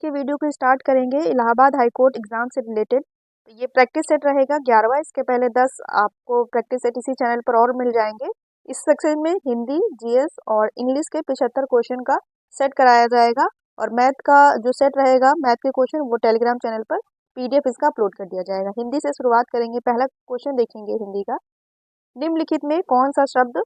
के वीडियो को स्टार्ट करेंगे इलाहाबाद हाई कोर्ट एग्ज़ाम से रिलेटेड। तो ये प्रैक्टिस सेट रहेगा 11वां। इसके पहले 10 आपको प्रैक्टिस सेट इसी चैनल पर और मिल जाएंगे। इस सेक्शन में हिंदी, जीएस और इंग्लिश के 75 क्वेश्चन का सेट कराया जाएगा और मैथ का जो सेट रहेगा, मैथ के क्वेश्चन, वो टेलीग्राम चैनल पर पीडीएफ इसका अपलोड कर दिया जाएगा। हिंदी से शुरुआत करेंगे। पहला क्वेश्चन देखेंगे हिंदी का। निम्नलिखित में कौन सा शब्द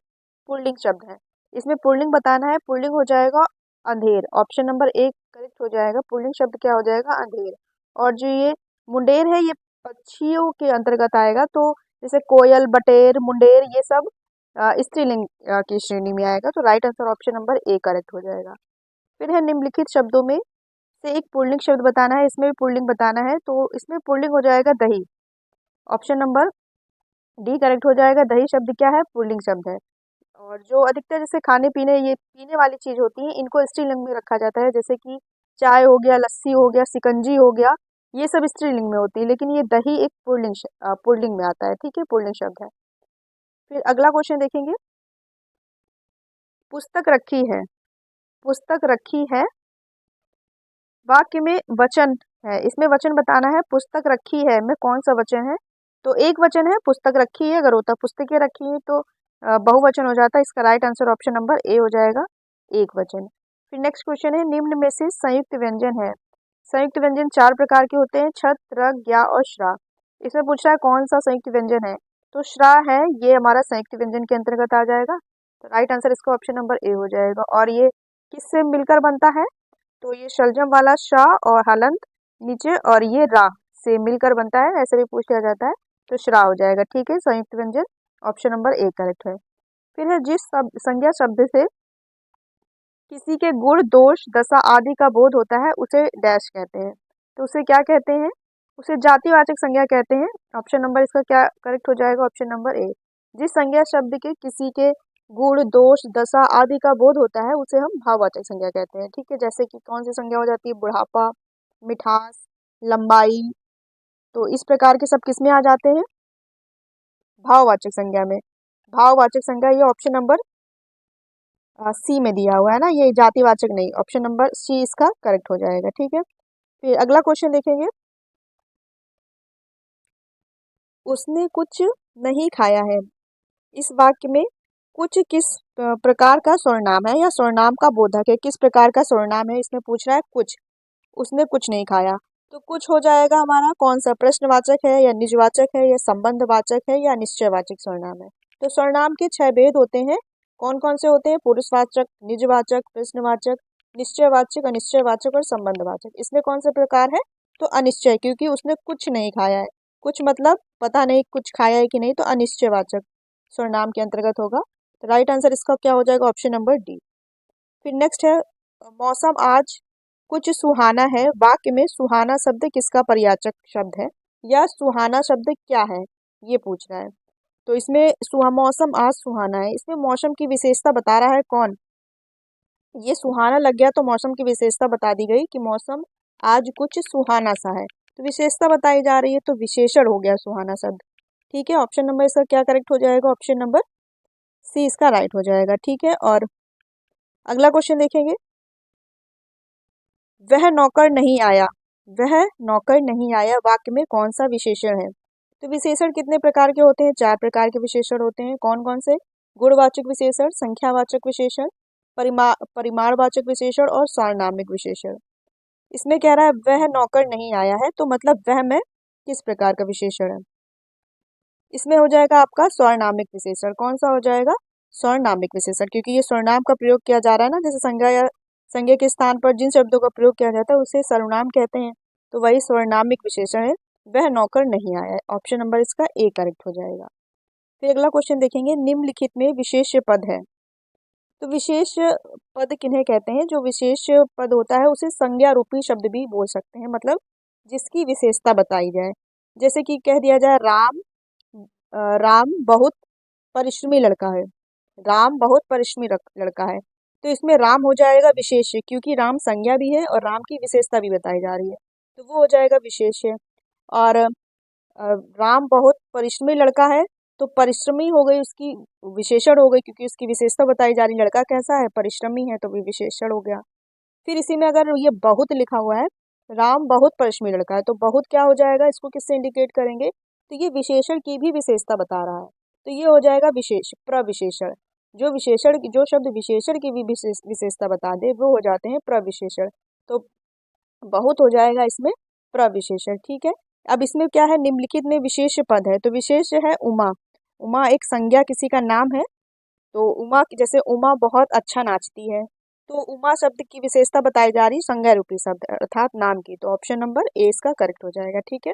पुल्लिंग शब्द है? इसमें पुल्लिंग बताना है। पुल्लिंग हो जाएगा अंधेर। ऑप्शन नंबर 1 करेक्ट हो जाएगा। पुल्लिंग शब्द क्या हो जाएगा? अंधेर। और जो ये मुंडेर है, ये पक्षियों के अंतर्गत आएगा। तो जैसे कोयल, बटेर, मुंडेर, ये सब स्त्रीलिंग की श्रेणी में आएगा। तो right answer option number 1 correct हो जाएगा। फिर है निम्नलिखित शब्दों में से एक पुल्लिंग शब्द बताना है। इसमें भी पुल्लिंग बताना है। तो इसमें पुल्लिंग हो जाएगा दही। ऑप्शन नंबर डी करेक्ट हो जाएगा। दही शब्द क्या है? पुल्लिंग शब्द है। और जो अधिकतर जैसे खाने पीने, ये पीने वाली चीज होती है, इनको स्त्रीलिंग में रखा जाता है। जैसे कि चाय हो गया, लस्सी हो गया, शिकंजी हो गया, ये सब स्त्रीलिंग में होती है। लेकिन ये दही एक पुल्लिंग में आता है। ठीक है, पुल्लिंग शब्द है। फिर अगला क्वेश्चन देखेंगे। पुस्तक रखी है। पुस्तक रखी है वाक्य में वचन है। इसमें वचन बताना है। पुस्तक रखी है में कौन सा वचन है? तो एक वचन है। पुस्तक रखी है अगर होता पुस्तकें रखी है तो बहुवचन हो जाता है। इसका राइट आंसर ऑप्शन नंबर ए हो जाएगा, एक वचन। फिर नेक्स्ट क्वेश्चन है। निम्न में से संयुक्त व्यंजन है। संयुक्त व्यंजन 4 प्रकार के होते हैं: छत, र, ज्ञा और श्रा। इसमें पूछ रहा है कौन सा संयुक्त व्यंजन है? तो श्रा है, ये हमारा संयुक्त व्यंजन के अंतर्गत आ जाएगा। तो राइट आंसर इसका ऑप्शन नंबर ए हो जाएगा। और ये किससे मिलकर बनता है? तो ये शलजम वाला शा और हलंत नीचे और ये रा से मिलकर बनता है। ऐसे भी पूछ लिया जाता है। तो श्रा हो जाएगा। ठीक है, संयुक्त व्यंजन ऑप्शन नंबर ए करेक्ट है। फिर है जिस संज्ञा शब्द से किसी के गुण, दोष, दशा आदि का बोध होता है उसे डैश कहते हैं। तो उसे क्या कहते हैं? उसे जातिवाचक संज्ञा कहते हैं। ऑप्शन नंबर इसका क्या करेक्ट हो जाएगा? ऑप्शन नंबर ए। जिस संज्ञा शब्द के किसी के गुण, दोष, दशा आदि का बोध होता है उसे हम भाववाचक संज्ञा कहते हैं। ठीक है, जैसे कि कौन सी संज्ञा हो जाती है? बुढ़ापा, मिठास, लंबाई। तो इस प्रकार के सब किसमें आ जाते हैं? भाववाचक संज्ञा में। भाववाचक संज्ञा ये ऑप्शन नंबर सी में दिया हुआ है ना, ये जातिवाचक नहीं। ऑप्शन नंबर सी इसका करेक्ट हो जाएगा। ठीक है, फिर अगला क्वेश्चन देखेंगे। उसने कुछ नहीं खाया है। इस वाक्य में कुछ किस प्रकार का सर्वनाम है या सर्वनाम का बोधक है? किस प्रकार का सर्वनाम है? इसमें पूछ रहा है कुछ। उसने कुछ नहीं खाया। तो कुछ हो जाएगा हमारा कौन सा? प्रश्नवाचक है या निजवाचक है या संबंधवाचक है या निश्चयवाचक सर्वनाम है? तो सर्वनाम के 6 भेद होते हैं। कौन कौन से होते हैं? पुरुषवाचक, निजवाचक, प्रश्नवाचक, निश्चयवाचक, अनिश्चयवाचक और संबंधवाचक। इसमें कौन से प्रकार है? तो अनिश्चय, क्योंकि उसने कुछ नहीं खाया है। कुछ मतलब पता नहीं कुछ खाया है कि नहीं, तो अनिश्चयवाचक सर्वनाम के अंतर्गत होगा। तो राइट आंसर इसका क्या हो जाएगा? Option number D. फिर नेक्स्ट है मौसम आज कुछ सुहाना है। वाक्य में सुहाना शब्द किसका पर्यायवाचक शब्द है या सुहाना शब्द क्या है, ये पूछ रहा है। तो इसमें मौसम आज सुहाना है, इसमें मौसम की विशेषता बता रहा है कौन? ये सुहाना लग गया तो मौसम की विशेषता बता दी गई कि मौसम आज कुछ सुहाना सा है। तो विशेषता बताई जा रही है, तो विशेषण हो गया सुहाना शब्द। ठीक है, ऑप्शन नंबर इसका क्या करेक्ट हो जाएगा? ऑप्शन नंबर सी इसका राइट हो जाएगा। ठीक है, और अगला क्वेश्चन देखेंगे। वह नौकर नहीं आया। वह नौकर नहीं आया वाक्य में कौन सा विशेषण है? तो विशेषण कितने प्रकार के होते हैं? 4 प्रकार के विशेषण होते हैं। कौन कौन से? गुणवाचक विशेषण, संख्यावाचक विशेषण, परिमाणवाचक विशेषण और सार्वनामिक विशेषण। इसमें कह रहा है वह नौकर नहीं आया है, तो मतलब वह में किस प्रकार का विशेषण है? इसमें हो जाएगा आपका सार्वनामिक विशेषण। कौन सा हो जाएगा? सार्वनामिक विशेषण, क्योंकि ये सर्वनाम का प्रयोग किया जा रहा है ना। जैसे संज्ञा या संज्ञा के स्थान पर जिन शब्दों का प्रयोग किया जाता है उसे सर्वनाम कहते हैं। तो वही सार्वनामिक विशेषण है। वह नौकर नहीं आया है। ऑप्शन नंबर इसका ए करेक्ट हो जाएगा। फिर अगला क्वेश्चन देखेंगे। निम्नलिखित में विशेष्य पद है। तो विशेष पद किन्हें कहते हैं? जो विशेष पद होता है उसे संज्ञा रूपी शब्द भी बोल सकते हैं, मतलब जिसकी विशेषता बताई जाए। जैसे कि कह दिया जाए राम बहुत परिश्रमी लड़का है। राम बहुत परिश्रमी लड़का है। तो इसमें राम हो जाएगा विशेष्य, क्योंकि राम संज्ञा भी है और राम की विशेषता भी बताई जा रही है, तो वो हो जाएगा विशेष्य। और राम बहुत परिश्रमी लड़का है, तो परिश्रमी हो गई उसकी विशेषण हो गई, क्योंकि उसकी विशेषता बताई जा रही। लड़का कैसा है? परिश्रमी है, तो भी विशेषण हो गया। फिर इसी में अगर ये बहुत लिखा हुआ है राम बहुत परिश्रमी लड़का है, तो बहुत क्या हो जाएगा, इसको किससे इंडिकेट करेंगे, तो ये विशेषण की भी विशेषता बता रहा है, तो ये हो जाएगा विशेष प्रविशेषण। जो विशेषण, जो शब्द विशेषण की भी विशेषता बता दे वो हो जाते हैं प्रविशेषण। तो बहुत हो जाएगा इसमें प्रविशेषण। ठीक है, अब इसमें क्या है, निम्नलिखित में विशेष पद है, तो विशेष है उमा। उमा एक संज्ञा किसी का नाम है, तो उमा जैसे उमा बहुत अच्छा नाचती है, तो उमा शब्द की विशेषता बताई जा रही संज्ञा रूपी शब्द अर्थात नाम की, तो ऑप्शन नंबर ए इसका करेक्ट हो जाएगा। ठीक है,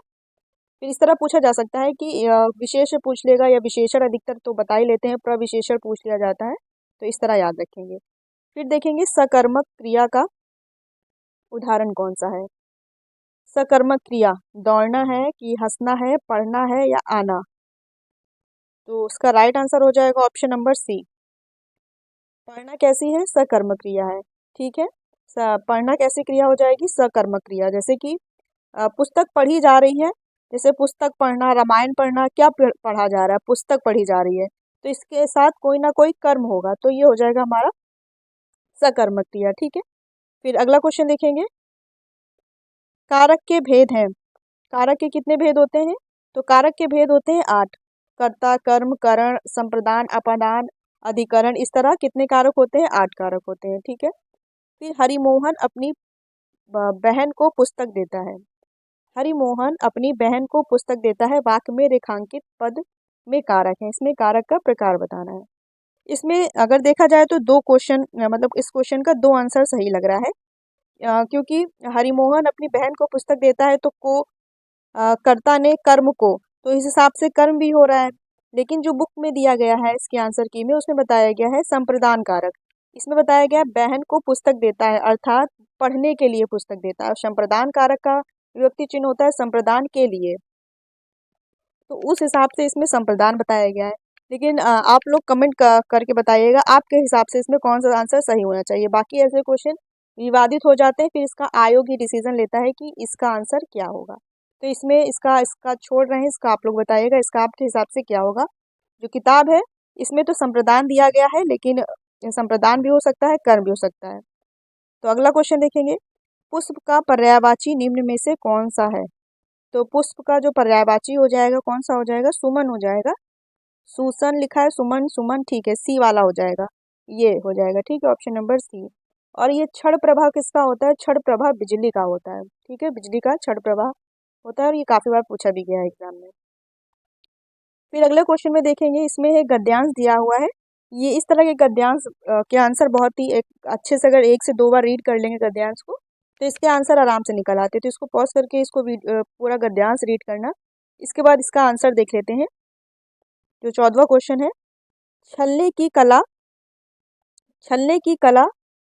फिर इस तरह पूछा जा सकता है कि विशेष पूछ लेगा या विशेषण, अधिकतर तो बता ही लेते हैं, प्रविशेषण पूछ लिया जाता है, तो इस तरह याद रखेंगे। फिर देखेंगे सकर्मक क्रिया का उदाहरण कौन सा है। सकर्मक क्रिया दौड़ना है कि हंसना है, पढ़ना है या आना, तो उसका राइट आंसर हो जाएगा ऑप्शन नंबर सी। पढ़ना कैसी है, सकर्मक क्रिया है। ठीक है, पढ़ना कैसी क्रिया हो जाएगी, सकर्मक क्रिया। जैसे कि पुस्तक पढ़ी जा रही है, जैसे पुस्तक पढ़ना, रामायण पढ़ना, क्या पढ़ा जा रहा है, पुस्तक पढ़ी जा रही है, तो इसके साथ कोई ना कोई कर्म होगा, तो ये हो जाएगा हमारा सकर्मक क्रिया। ठीक है, फिर अगला क्वेश्चन देखेंगे, कारक के भेद हैं। कारक के कितने भेद होते हैं, तो कारक के भेद होते हैं 8। कर्ता, कर्म, करण, संप्रदान, अपादान, अधिकरण, इस तरह कितने कारक होते हैं, 8 कारक होते हैं। ठीक है, फिर हरिमोहन अपनी बहन को पुस्तक देता है। हरिमोहन अपनी बहन को पुस्तक देता है, वाक्य में रेखांकित पद में कारक है, इसमें कारक का प्रकार बताना है। इसमें अगर देखा जाए तो दो क्वेश्चन, मतलब इस क्वेश्चन का दो आंसर सही लग रहा है, क्योंकि हरिमोहन अपनी बहन को पुस्तक देता है, तो को कर्ता ने कर्म को, तो इस हिसाब से कर्म भी हो रहा है, लेकिन जो बुक में दिया गया है इसके आंसर की में, उसमें बताया गया है संप्रदान कारक। इसमें बताया गया बहन को पुस्तक देता है अर्थात पढ़ने के लिए पुस्तक देता है, और संप्रदान कारक का विभक्ति चिन्ह होता है संप्रदान के लिए, तो उस हिसाब से इसमें संप्रदान बताया गया है। लेकिन आप लोग कमेंट करके बताइएगा आपके हिसाब से इसमें कौन सा आंसर सही होना चाहिए। बाकी ऐसे क्वेश्चन विवादित हो जाते हैं, फिर इसका आयोग ही डिसीजन लेता है कि इसका आंसर क्या होगा, तो इसमें इसका इसका छोड़ रहे हैं, इसका आप लोग बताइएगा इसका आपके हिसाब से क्या होगा। जो किताब है इसमें तो संप्रदान दिया गया है, लेकिन संप्रदान भी हो सकता है, कर्म भी हो सकता है। तो अगला क्वेश्चन देखेंगे, पुष्प का पर्यायवाची निम्न में से कौन सा है, तो पुष्प का जो पर्यायवाची हो जाएगा कौन सा हो जाएगा, सुमन हो जाएगा। सुसन लिखा है, सुमन, सुमन, ठीक है, सी वाला हो जाएगा, ये हो जाएगा। ठीक है, ऑप्शन नंबर सी। और ये क्षण प्रभा किसका होता है, क्षण प्रभा बिजली का होता है। ठीक है, बिजली का क्षण प्रभा होता है, और ये काफी बार पूछा भी गया है एग्जाम में। फिर अगले क्वेश्चन में देखेंगे, इसमें है गद्यांश दिया हुआ है, ये इस तरह के गद्यांश के आंसर बहुत ही अच्छे से अगर 1 से 2 बार रीड कर लेंगे गद्यांश को, तो इसके आंसर आराम से निकल आते हैं। तो इसको पॉज करके इसको पूरा गद्यांश रीड करना, इसके बाद इसका आंसर देख लेते हैं। जो 14वां क्वेश्चन है, छलने की कला, छलने की कला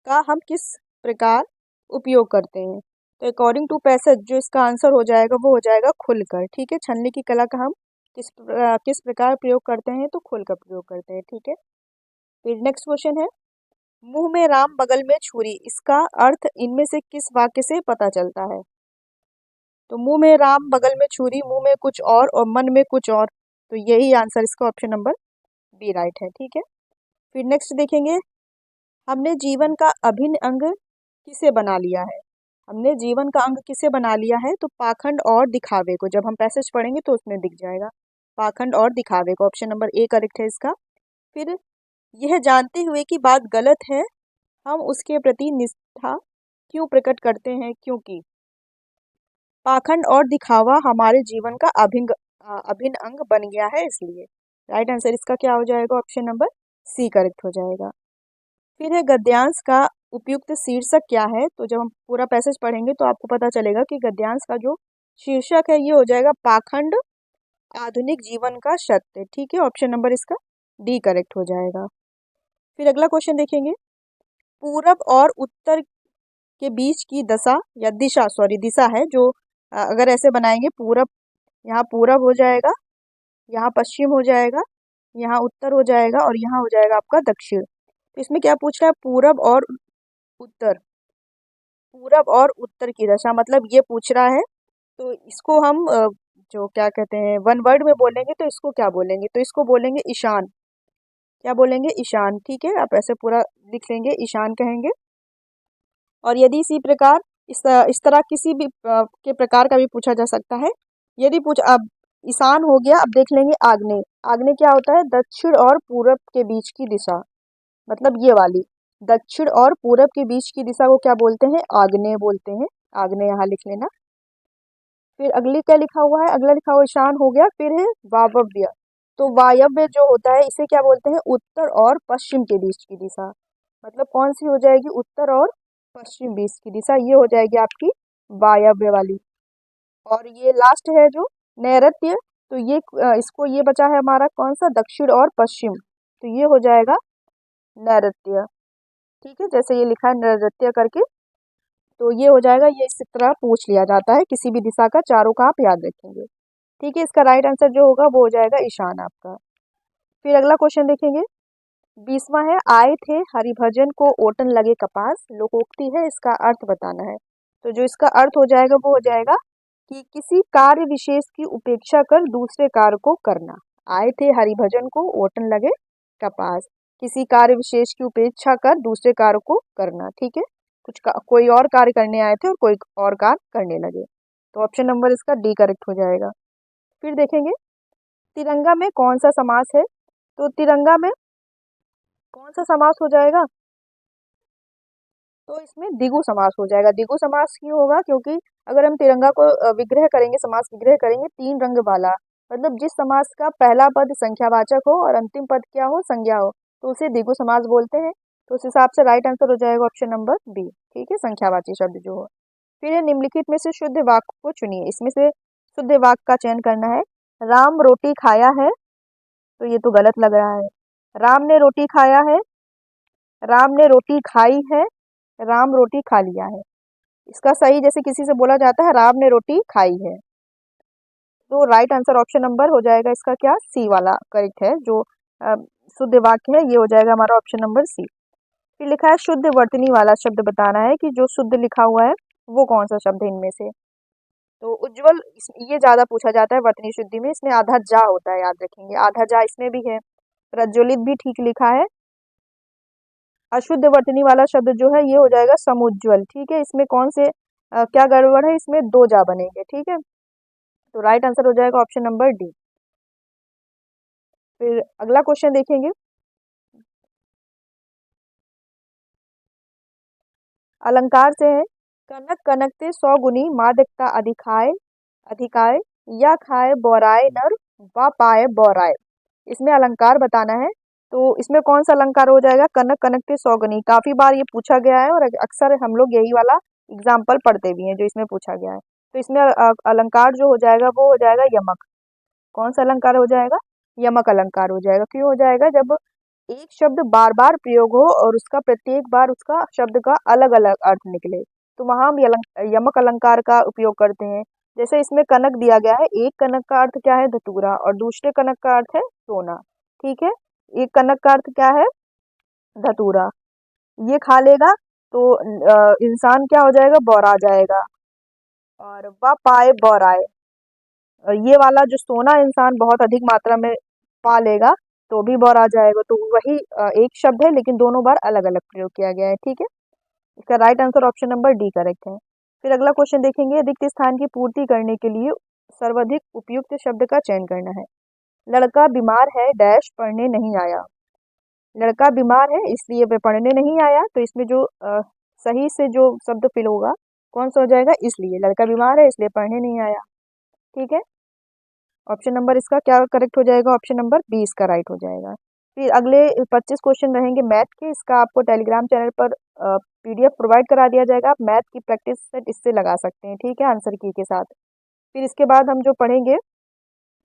का हम किस प्रकार उपयोग करते हैं, तो अकॉर्डिंग टू पैसेज जो इसका आंसर हो जाएगा वो हो जाएगा खुलकर। ठीक है, छलने की कला का हम किस प्रकार प्रयोग करते हैं, तो खुलकर प्रयोग करते हैं। ठीक है, फिर नेक्स्ट क्वेश्चन है, मुंह में राम बगल में छुरी, इसका अर्थ इनमें से किस वाक्य से पता चलता है, तो मुंह में राम बगल में छुरी, मुंह में कुछ और मन में कुछ और, तो यही आंसर इसका ऑप्शन नंबर बी राइट है। ठीक है, फिर नेक्स्ट देखेंगे, हमने जीवन का अभिन्न अंग किसे बना लिया है, हमने जीवन का अंग किसे बना लिया है, तो पाखंड और दिखावे को, जब हम पैसेज पढ़ेंगे तो उसमें दिख जाएगा, पाखंड और दिखावे को, ऑप्शन नंबर ए करेक्ट है इसका। फिर यह जानते हुए कि बात गलत है हम उसके प्रति निष्ठा क्यों प्रकट करते हैं, क्योंकि पाखंड और दिखावा हमारे जीवन का अभिन्न अंग बन गया है, इसलिए राइट आंसर इसका क्या हो जाएगा, ऑप्शन नंबर सी करेक्ट हो जाएगा। फिर है गद्यांश का उपयुक्त शीर्षक क्या है, तो जब हम पूरा पैसेज पढ़ेंगे तो आपको पता चलेगा कि गद्यांश का जो शीर्षक है ये हो जाएगा पाखंड आधुनिक जीवन का सत्य। ठीक है, ऑप्शन नंबर इसका डी करेक्ट हो जाएगा। फिर अगला क्वेश्चन देखेंगे, पूरब और उत्तर के बीच की दशा या दिशा, सॉरी दिशा है जो अगर ऐसे बनाएंगे, पूरब, यहाँ पूरब हो जाएगा, यहाँ पश्चिम हो जाएगा, यहाँ उत्तर हो जाएगा, और यहाँ हो जाएगा आपका दक्षिण। तो इसमें क्या पूछ रहा है, पूरब और उत्तर, पूरब और उत्तर की दशा मतलब ये पूछ रहा है, तो इसको हम जो क्या कहते हैं वन वर्ड में बोलेंगे तो इसको क्या बोलेंगे, तो इसको बोलेंगे ईशान, क्या बोलेंगे, ईशान। ठीक है, आप ऐसे पूरा लिख लेंगे, ईशान कहेंगे। और यदि इसी प्रकार इस तरह किसी भी के प्रकार का भी पूछा जा सकता है। यदि पूछ अब ईशान हो गया, अब देख लेंगे आग्नेय। आग्नेय क्या होता है? दक्षिण और पूरब के बीच की दिशा, मतलब ये वाली दक्षिण और पूरब के बीच की दिशा को क्या बोलते हैं? आग्नेय बोलते हैं। आग्नेय यहाँ लिख लेना। फिर अगली क्या लिखा हुआ है? अगला लिखा हुआ ईशान हो गया, फिर है वायव्य। तो वायव्य जो होता है इसे क्या बोलते हैं? उत्तर और पश्चिम के बीच की दिशा। मतलब कौन सी हो जाएगी? उत्तर और पश्चिम बीच की दिशा, ये हो जाएगी आपकी वायव्य वाली। और ये लास्ट है जो नैऋत्य, तो ये इसको ये बचा है हमारा कौन सा? दक्षिण और पश्चिम, तो ये हो जाएगा नैऋत्य। ठीक है, जैसे ये लिखा है नैऋत्य करके, तो ये हो जाएगा। ये इस तरह पूछ लिया जाता है किसी भी दिशा का, चारों का आप याद रखेंगे। ठीक है, इसका राइट आंसर जो होगा वो हो जाएगा ईशान आपका। फिर अगला क्वेश्चन देखेंगे, 20वां है, आए थे हरिभजन को ओटन लगे कपास, लोकोक्ति है, इसका अर्थ बताना है। तो जो इसका अर्थ हो जाएगा वो हो जाएगा कि किसी कार्य विशेष की उपेक्षा कर दूसरे कार्य को करना। आए थे हरिभजन को ओटन लगे कपास, किसी कार्य विशेष की उपेक्षा कर दूसरे कार्य को करना। ठीक है, कोई और कार्य करने आए थे और कोई और कार्य करने लगे, तो ऑप्शन नंबर इसका डी करेक्ट हो जाएगा। फिर देखेंगे तिरंगा में कौन सा समास है? तो तिरंगा में कौन सा समास हो जाएगा? तो इसमें द्विगु समास हो जाएगा। द्विगु समास क्यों होगा? क्योंकि अगर हम तिरंगा को विग्रह करेंगे, समास विग्रह करेंगे, तीन रंग वाला, मतलब जिस समास का पहला पद संख्यावाचक हो और अंतिम पद क्या हो? संज्ञा हो, तो उसे द्विगु समास बोलते हैं। तो उस हिसाब से राइट आंसर हो जाएगा ऑप्शन नंबर बी। ठीक है, संख्यावाची शब्द जो हो। फिर निम्नलिखित में से शुद्ध वाक्य को चुनिए, इसमें से शुद्ध वाक्य का चयन करना है। राम रोटी खाया है, तो ये तो गलत लग रहा है। राम ने रोटी खाया है, राम ने रोटी खाई है, राम रोटी खा लिया है। इसका सही जैसे किसी से बोला जाता है, राम ने रोटी खाई है, तो राइट आंसर ऑप्शन नंबर हो जाएगा इसका क्या? सी वाला करेक्ट है। जो शुद्ध वाक्य है ये हो जाएगा हमारा ऑप्शन नंबर सी। फिर लिखा है शुद्ध वर्तनी वाला शब्द बताना है कि जो शुद्ध लिखा हुआ है वो कौन सा शब्द है इनमें से। तो उज्जवल ये ज्यादा पूछा जाता है वर्तनी शुद्धि में, इसमें आधा जा होता है, याद रखेंगे, आधा जा इसमें भी है। प्रज्वलित भी ठीक लिखा है। अशुद्ध वर्तनी वाला शब्द जो है ये हो जाएगा समुज्ज्वल। ठीक है, इसमें कौन से क्या गड़बड़ है? इसमें दो जा बनेंगे। ठीक है, तो राइट आंसर हो जाएगा ऑप्शन नंबर डी। फिर अगला क्वेश्चन देखेंगे, अलंकार से है। कनक कनकते 100 गुनी मादकता अधिकाय अधिकाय, या खाए बौराए नर व पाए बौराए। इसमें अलंकार बताना है, तो इसमें कौन सा अलंकार हो जाएगा? कनक कनकते 100 गुनी, काफी बार ये पूछा गया है और अक्सर हम लोग यही वाला एग्जाम्पल पढ़ते भी हैं जो इसमें पूछा गया है। तो इसमें अलंकार जो हो जाएगा वो हो जाएगा यमक। कौन सा अलंकार हो जाएगा? यमक अलंकार हो जाएगा। क्यों हो जाएगा? जब एक शब्द बार बार प्रयोग हो और उसका प्रत्येक बार उसका शब्द का अलग अलग अर्थ निकले, तो वहां हम यमक अलंकार का उपयोग करते हैं। जैसे इसमें कनक दिया गया है, एक कनक का अर्थ क्या है? धतूरा, और दूसरे कनक का अर्थ है सोना। ठीक है, एक कनक का अर्थ क्या है? धतूरा, ये खा लेगा तो इंसान क्या हो जाएगा? बौरा जाएगा। और वह पाए बौराए, ये वाला जो सोना इंसान बहुत अधिक मात्रा में पा लेगा तो भी बौरा जाएगा। तो वही एक शब्द है लेकिन दोनों बार अलग अलग प्रयोग किया गया है। ठीक है, इसका right answer option number D correct है। फिर अगला क्वेश्चन देखेंगे, रिक्त स्थान की पूर्ति करने के लिए सर्वाधिक उपयुक्त शब्द का चयन करना है। लड़का बीमार है डैश पढ़ने नहीं आया। लड़का बीमार है इसलिए वह पढ़ने नहीं आया, तो इसमें जो सही से जो शब्द फिल होगा कौन सा हो जाएगा? इसलिए, लड़का बीमार है इसलिए पढ़ने नहीं आया। ठीक है, ऑप्शन नंबर इसका क्या करेक्ट हो जाएगा? ऑप्शन नंबर 20 का राइट हो जाएगा। फिर अगले 25 क्वेश्चन रहेंगे मैथ के। इसका आपको टेलीग्राम चैनल पर पीडीएफ प्रोवाइड करा दिया जाएगा, आप मैथ की प्रैक्टिस सेट इससे लगा सकते हैं। ठीक है, आंसर की के साथ। फिर इसके बाद हम जो पढ़ेंगे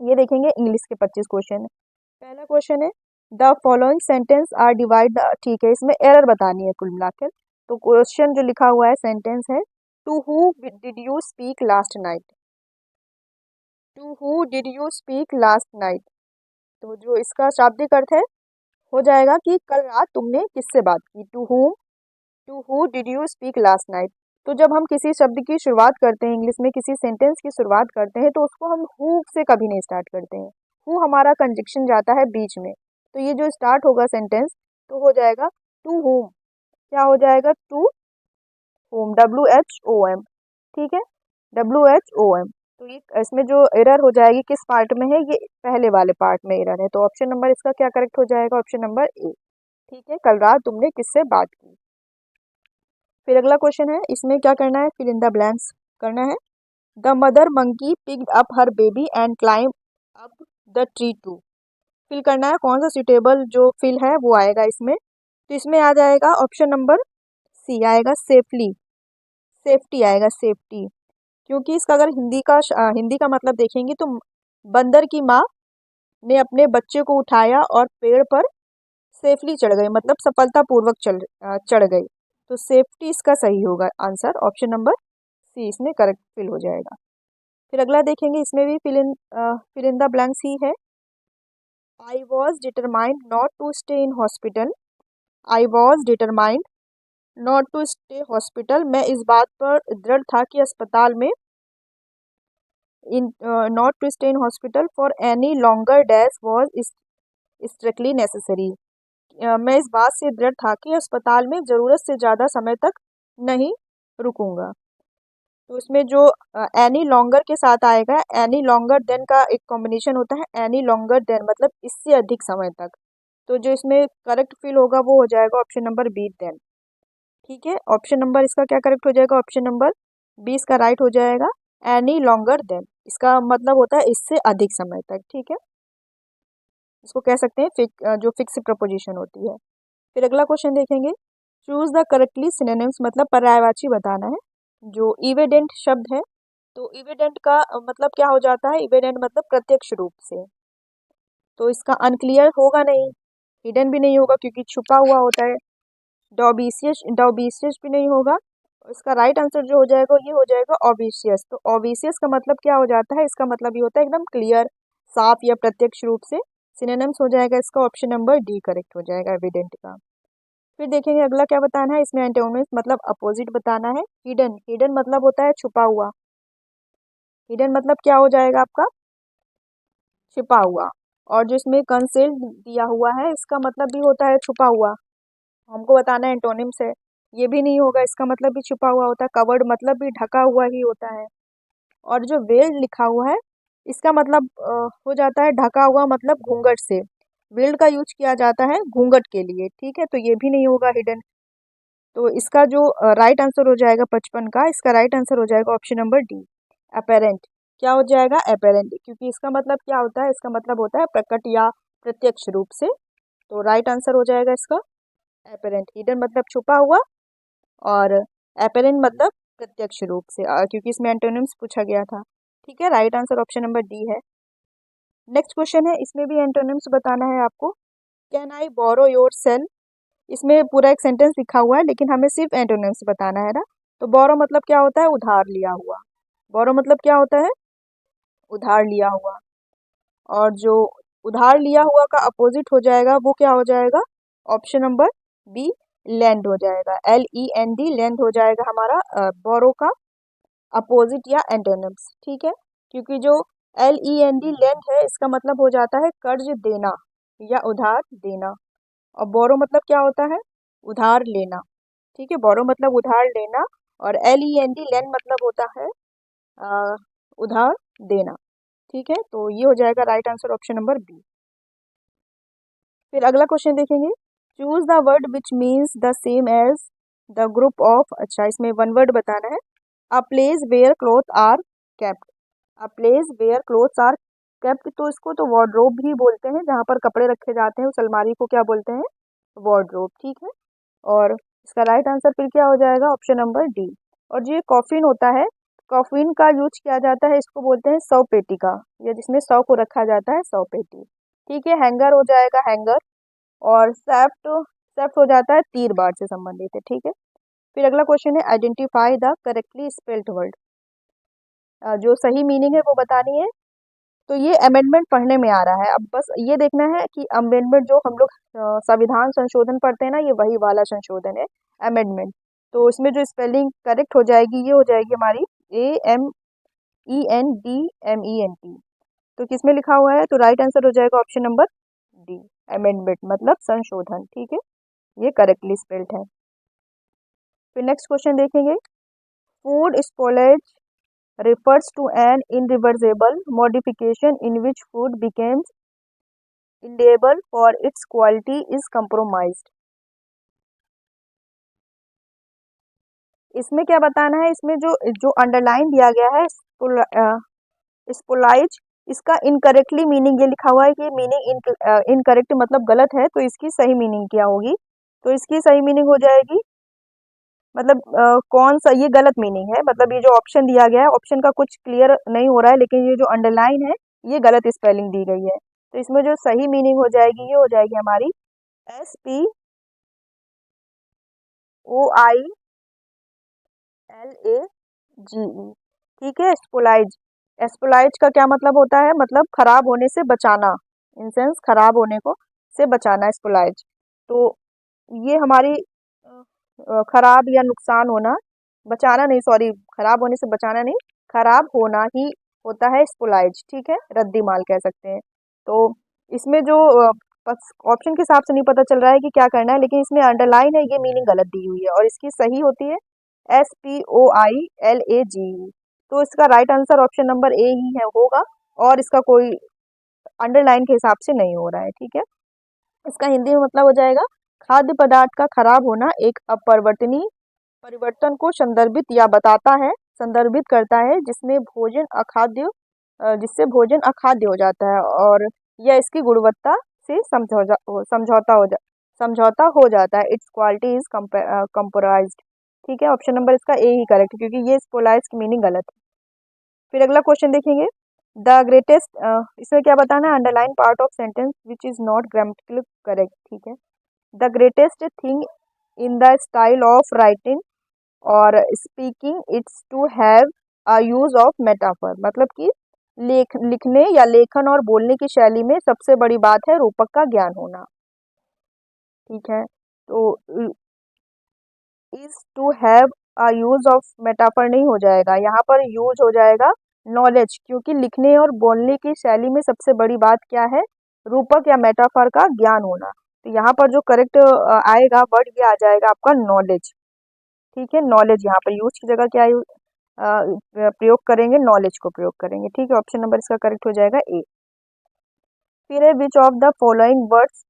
ये देखेंगे इंग्लिश के 25 क्वेश्चन। पहला क्वेश्चन है, the following sentence are divide. ठीक है, इसमें एरर बतानी है कुल मिलाकर। तो क्वेश्चन जो लिखा हुआ है सेंटेंस है, to who did you speak last night. To who did you speak last night, तो जो इसका शाब्दिक अर्थ है हो जाएगा कि कल रात तुमने किससे बात की। To who did you speak last night. तो जब हम किसी शब्द की शुरुआत करते हैं इंग्लिश में, किसी सेंटेंस की शुरुआत करते हैं, तो उसको हम हु से कभी नहीं स्टार्ट करते हैं। हु हमारा कंजक्शन जाता है बीच में, तो ये जो स्टार्ट होगा सेंटेंस तो हो जाएगा टू हुम। क्या हो जाएगा? टू होम, WHOM, ठीक है, WHOM। तो ये इसमें जो एरर हो जाएगी किस पार्ट में है, ये पहले वाले पार्ट में एरर है, तो ऑप्शन नंबर इसका क्या करेक्ट हो जाएगा, ऑप्शन नंबर ए। ठीक है, कल रात तुमने किससे बात की। फिर अगला क्वेश्चन है, इसमें क्या करना है, फिल इन द ब्लैंक्स करना है। The mother monkey picked up her baby and climb up the tree to. Fill करना है, कौन सा सुटेबल जो फिल है वो आएगा इसमें। तो इसमें आ जाएगा ऑप्शन नंबर सी आएगा, सेफली, सेफ्टी आएगा, सेफ्टी। क्योंकि इसका अगर हिंदी का मतलब देखेंगे तो बंदर की माँ ने अपने बच्चे को उठाया और पेड़ पर सेफली चढ़ गई, मतलब सफलतापूर्वक चढ़ गई। तो सेफ्टी इसका सही होगा आंसर, ऑप्शन नंबर सी इसमें करेक्ट फिल हो जाएगा। फिर अगला देखेंगे, इसमें भी फिल इन द ब्लैंक्स ही है। I was determined not to stay in hospital. I was determined not to stay hospital, मैं इस बात पर दृढ़ था कि अस्पताल में in not to stay in hospital for any longer dash was strictly necessary. मैं इस बात से दृढ़ था कि अस्पताल में ज़रूरत से ज़्यादा समय तक नहीं रुकूंगा। तो इसमें जो एनी लॉन्गर के साथ आएगा, एनी लॉन्गर देन का एक कॉम्बिनेशन होता है, एनी लॉन्गर देन मतलब इससे अधिक समय तक। तो जो इसमें करेक्ट फिल होगा वो हो जाएगा ऑप्शन नंबर बी, देन। ठीक है, ऑप्शन नंबर इसका क्या करेक्ट हो जाएगा, ऑप्शन नंबर 20 का राइट हो जाएगा, एनी लॉन्गर देन। इसका मतलब होता है इससे अधिक समय तक। ठीक है, इसको कह सकते हैं जो फिक्स प्रपोजिशन होती है। फिर अगला क्वेश्चन देखेंगे, चूज द करेक्टली सिनोनिम्स, मतलब पर्यायवाची बताना है। जो इविडेंट शब्द है, तो इविडेंट का मतलब क्या हो जाता है, इविडेंट मतलब प्रत्यक्ष रूप से। तो इसका अनक्लियर होगा नहीं, हिडन भी नहीं होगा क्योंकि छुपा हुआ होता है, डॉबिशियस डॉबिशियस भी नहीं होगा। इसका राइट आंसर जो हो जाएगा ये हो जाएगा ऑबिशियस। तो ऑबिशियस का मतलब क्या हो जाता है, इसका मतलब ये होता है एकदम क्लियर, साफ या प्रत्यक्ष रूप से। सिनोनिम्स हो जाएगा इसका ऑप्शन नंबर डी करेक्ट हो जाएगा एविडेंट का। फिर देखेंगे अगला क्या बताना है, इसमें एंटोनिम्स मतलब अपोजिट बताना है। हिडन, हिडन मतलब होता है छुपा हुआ, हिडन मतलब क्या हो जाएगा आपका, छिपा हुआ। और जो इसमें कंसेल्ड दिया हुआ है इसका मतलब भी होता है छुपा हुआ, हमको बताना है एंटोनिम्स है, ये भी नहीं होगा, इसका मतलब भी छुपा हुआ होता है। कवर्ड मतलब भी ढका हुआ ही होता है। और जो वेल्ड लिखा हुआ है इसका मतलब हो जाता है ढका हुआ, मतलब घूंघट से। वेल्ड का यूज किया जाता है घूंघट के लिए, ठीक है, तो ये भी नहीं होगा हिडन। तो इसका जो राइट आंसर हो जाएगा 55 का, इसका राइट आंसर हो जाएगा ऑप्शन नंबर डी, अपेरेंट। क्या हो जाएगा, अपेरेंट, क्योंकि इसका मतलब क्या होता है, इसका मतलब होता है प्रकट या प्रत्यक्ष रूप से। तो राइट आंसर हो जाएगा इसका अपेरेंट। हिडन मतलब छुपा हुआ और अपेरेंट मतलब प्रत्यक्ष रूप से, क्योंकि इसमें एंटोनिम्स पूछा गया था। ठीक है, right answer option number D है। नेक्स्ट क्वेश्चन है, इसमें भी एंटोनिम्स बताना है आपको। Can I borrow your cell, इसमें पूरा एक सेंटेंस लिखा हुआ है लेकिन हमें सिर्फ एंटोनिम्स बताना है ना। तो बोरो मतलब क्या होता है, उधार लिया हुआ। बोरो मतलब क्या होता है, उधार लिया हुआ। और जो उधार लिया हुआ का अपोजिट हो जाएगा वो क्या हो जाएगा, ऑप्शन नंबर बी, लैंड हो जाएगा, LEND, लैंड हो जाएगा हमारा बोरो का अपोजिट या एंटोनिम्स। ठीक है, क्योंकि जो LEND लैंड है इसका मतलब हो जाता है कर्ज देना या उधार देना। और बोरो मतलब क्या होता है, उधार लेना। ठीक है, बोरो मतलब उधार लेना, और LEND लैंड मतलब होता है अ, उधार देना। ठीक है, तो ये हो जाएगा right answer option number B. फिर अगला क्वेश्चन देखेंगे, choose the word which means the same as the group of, अच्छा इसमें वन वर्ड बताना है। A place where cloth are kept, a place where clothes are kept, तो इसको तो वार्डरोब भी बोलते हैं, जहाँ पर कपड़े रखे जाते हैं उस अलमारी को क्या बोलते हैं, वार्डरोब। ठीक है, और इसका राइट आंसर फिर क्या हो जाएगा, ऑप्शन नंबर डी। और जो ये कॉफिन होता है, कॉफिन का यूज किया जाता है, इसको बोलते हैं 100 पेटी का, या जिसमें 100 को रखा जाता है, 100 पेटी। ठीक है, हैंगर हो जाएगा, हैंगर। और सेफ्ट, सेफ्ट हो जाता है तीर बार से संबंधित है। ठीक है, फिर अगला क्वेश्चन है, identify the correctly spelled word, जो सही मीनिंग है वो बतानी है। तो ये अमेंडमेंट पढ़ने में आ रहा है, अब बस ये देखना है कि अमेंडमेंट जो हम लोग संविधान संशोधन पढ़ते हैं ना, ये वही वाला संशोधन है, अमेंडमेंट। तो इसमें जो स्पेलिंग करेक्ट हो जाएगी ये हो जाएगी हमारी AMENDMENT। तो किसमें लिखा हुआ है, तो राइट आंसर हो जाएगा ऑप्शन नंबर डी, अमेंडमेंट मतलब संशोधन। ठीक है, ये करेक्टली स्पेल्ड है। फिर नेक्स्ट क्वेश्चन देखेंगे, food स्पॉलेज refers to an irreversible modification in which food becomes inedible for its quality is compromised। इसमें क्या बताना है, इसमें जो जो अंडरलाइन दिया गया है स्पोलाइज, इसका इनकरेक्टली मीनिंग ये लिखा हुआ है कि मीनिंग इनकरेक्ट मतलब गलत है, तो इसकी सही मीनिंग क्या होगी, तो इसकी सही मीनिंग हो जाएगी मतलब कौन सा, ये गलत मीनिंग है, मतलब ये जो ऑप्शन दिया गया है ऑप्शन का कुछ क्लियर नहीं हो रहा है, लेकिन ये जो अंडरलाइन है ये गलत स्पेलिंग दी गई है। तो इसमें जो सही मीनिंग हो जाएगी ये हो जाएगी हमारी SPOILAGE। ठीक है, स्पोलाइज, एस्पोलाइज का क्या मतलब होता है, मतलब खराब होने से बचाना, इन सेंस खराब होने को से बचाना स्पोलाइज। तो ये हमारी खराब या नुकसान होना, बचाना नहीं, सॉरी, खराब होने से बचाना नहीं, खराब होना ही होता है स्पोलाइज। ठीक है, रद्दी माल कह सकते हैं। तो इसमें जो ऑप्शन के हिसाब से नहीं पता चल रहा है कि क्या करना है, लेकिन इसमें अंडरलाइन है, ये मीनिंग गलत दी हुई है और इसकी सही होती है SPOILAGE। तो इसका right answer option number A ही है होगा, और इसका कोई अंडरलाइन के हिसाब से नहीं हो रहा है। ठीक है, इसका हिंदी में मतलब हो जाएगा, खाद्य पदार्थ का खराब होना एक अपरिवर्तनीय परिवर्तन को संदर्भित या बताता है, संदर्भित करता है जिससे भोजन अखाद्य हो जाता है और यह इसकी गुणवत्ता से समझौता हो जाता है, इट्स क्वालिटी इज कंप्रोमाइज्ड। ठीक है, ऑप्शन नंबर इसका ए ही करेक्ट, क्योंकि ये स्पोलाइज की मीनिंग गलत है। फिर अगला क्वेश्चन देखेंगे, द ग्रेटेस्ट, इसमें क्या बताना है, underline part of sentence which is not grammatically correct. ठीक है, the greatest thing in the style of writing और speaking it's to have a use of metaphor, मतलब कि लिखने या लेखन और बोलने की शैली में सबसे बड़ी बात है रूपक का ज्ञान होना। ठीक है, तो is to have a use of metaphor नहीं हो जाएगा, यहाँ पर यूज हो जाएगा नॉलेज, क्योंकि लिखने और बोलने की शैली में सबसे बड़ी बात क्या है, रूपक या मेटाफर का ज्ञान होना। तो यहाँ पर जो करेक्ट आएगा वर्ड ये आ जाएगा आपका नॉलेज। ठीक है, नॉलेज यहाँ पर यूज की जगह क्या प्रयोग करेंगे, नॉलेज को प्रयोग करेंगे। ठीक है, ऑप्शन नंबर इसका करेक्ट हो जाएगा ए। फिर है which of the following words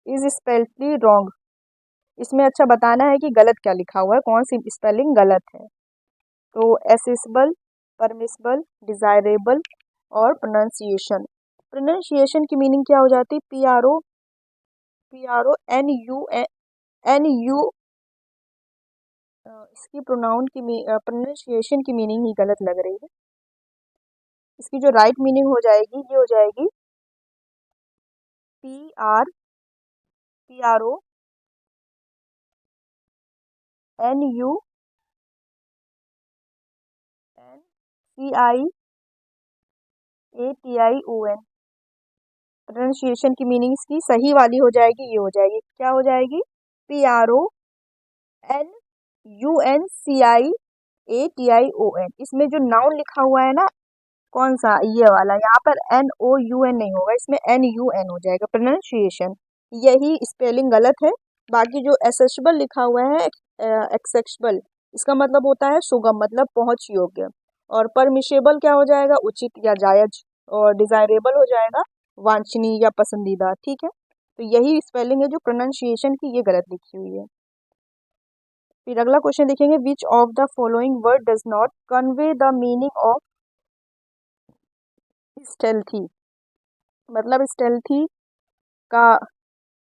is spelledly wrong, इसमें अच्छा बताना है कि गलत क्या लिखा हुआ है, कौन सी स्पेलिंग गलत है। तो एसेसिबल, परमिसिबल, डिजायरेबल और प्रोनाउंसिएशन, प्रोनाउंसिएशन की मीनिंग क्या हो जाती है, PRONUNCIATION, इसकी प्रोनाउंसिएशन की मीनिंग ही गलत लग रही है। इसकी जो राइट मीनिंग हो जाएगी ये हो जाएगी PRONUNCIATION। प्रोनाउंसिएशन की मीनिंग इसकी सही वाली हो जाएगी, ये हो जाएगी, क्या हो जाएगी, PRONUNCIATION। इसमें जो नाउन लिखा हुआ है ना, कौन सा, ये वाला, यहाँ पर NOUN नहीं होगा, इसमें NUN हो जाएगा, प्रोनाउंसिएशन, यही स्पेलिंग गलत है। बाकी जो एसेसिबल लिखा हुआ है, एक्सेसिबल, इसका मतलब होता है सुगम, मतलब पहुंच योग्य, और परमिशेबल क्या हो जाएगा, उचित या जायज, और डिजायरेबल हो जाएगा वांछनीय या पसंदीदा। ठीक है, तो यही स्पेलिंग है जो प्रोनाउंसिएशन की ये गलत लिखी हुई है। फिर अगला क्वेश्चन देखेंगे, विच of the following word does not convey the meaning of stealthy, मतलब स्टेल्थी का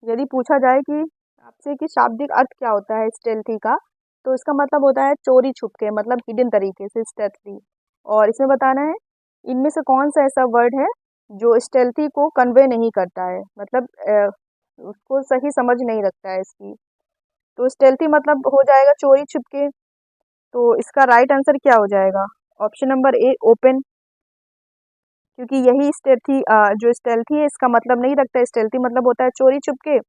यदि पूछा जाए कि आपसे कि शाब्दिक अर्थ क्या होता है स्टेल्थी का, तो इसका मतलब होता है चोरी छुपके, मतलब हिडन तरीके से स्टेल्थी। और इसमें बताना है इनमें से कौन सा ऐसा वर्ड है जो स्टेल्थी को कन्वे नहीं करता है, मतलब उसको सही समझ नहीं रखता है इसकी। तो स्टेल्थी मतलब हो जाएगा चोरी छुपके, तो इसका राइट आंसर क्या हो जाएगा, ऑप्शन नंबर ए, ओपन, क्योंकि यही स्टेल्थी जो स्टेल्थी है इसका मतलब नहीं रखता है, स्टेल्थी मतलब होता है चोरी छुपके,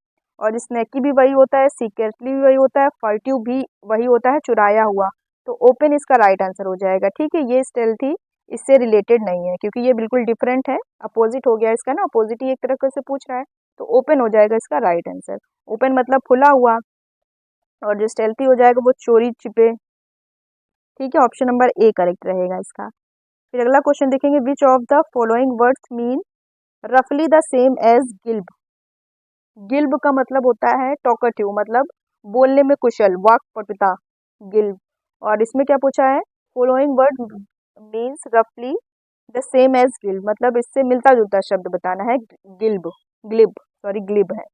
और स्नेकी भी वही होता है, सीक्रेटली भी वही होता है, फर्टिव भी वही होता है, चुराया हुआ। तो ओपन इसका राइट आंसर हो जाएगा। ठीक है, ये स्टेल्थी इससे रिलेटेड नहीं है, क्योंकि ये बिल्कुल डिफरेंट है, अपोजिट हो गया इसका ना, अपोजिट ही एक तरह से पूछ रहा है, तो ओपन हो जाएगा इसका राइट आंसर। ओपन मतलब खुला हुआ, और जो स्टेल्थी हो जाएगा वो चोरी छिपे। ठीक है, ऑप्शन नंबर ए करेक्ट रहेगा इसका। फिर अगला क्वेश्चन देखेंगे, विच of the following words mean रफली द सेम एज गिल्ब। गिल्ब का मतलब होता है टॉकेटिव, मतलब बोलने में कुशल, वाक्पटुता, गिल्ब। और इसमें क्या पूछा है, फॉलोइंग वर्ड मीन्स रफली द सेम एज गिल्ब, मतलब इससे मिलता जुलता शब्द बताना है। गिल्ब, ग्लिब, सॉरी ग्लिब है।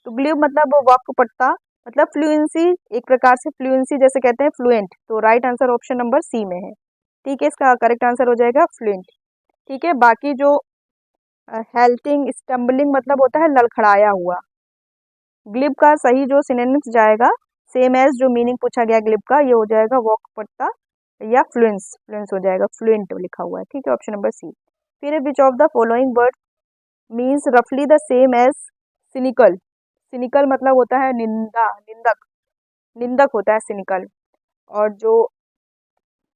तो ग्लिब मतलब वाक्पटुता, मतलब फ्लुएंसी, एक प्रकार से फ्लुएंसी जैसे कहते हैं फ्लुएंट। तो right answer option number C में है। ठीक है, इसका करेक्ट आंसर हो जाएगा फ्लुएंट। ठीक है, बाकी जो हेल्टिंग, स्टम्बलिंग मतलब होता है लड़खड़ाया हुआ। ग्लिब का सही जो सिनोनिम्स जाएगा, सेम एज जो मीनिंग पूछा गया ग्लिब का, ये हो जाएगा वाक्पटुता या फ्लुएंस, फ्लुएंस हो जाएगा, फ्लुएंट लिखा हुआ है। ठीक है, ऑप्शन नंबर सी। फिर which of the following word means रफली the same as cynical. Cynical मतलब होता है निंदा, निंदक, निंदक होता है सिनिकल। और जो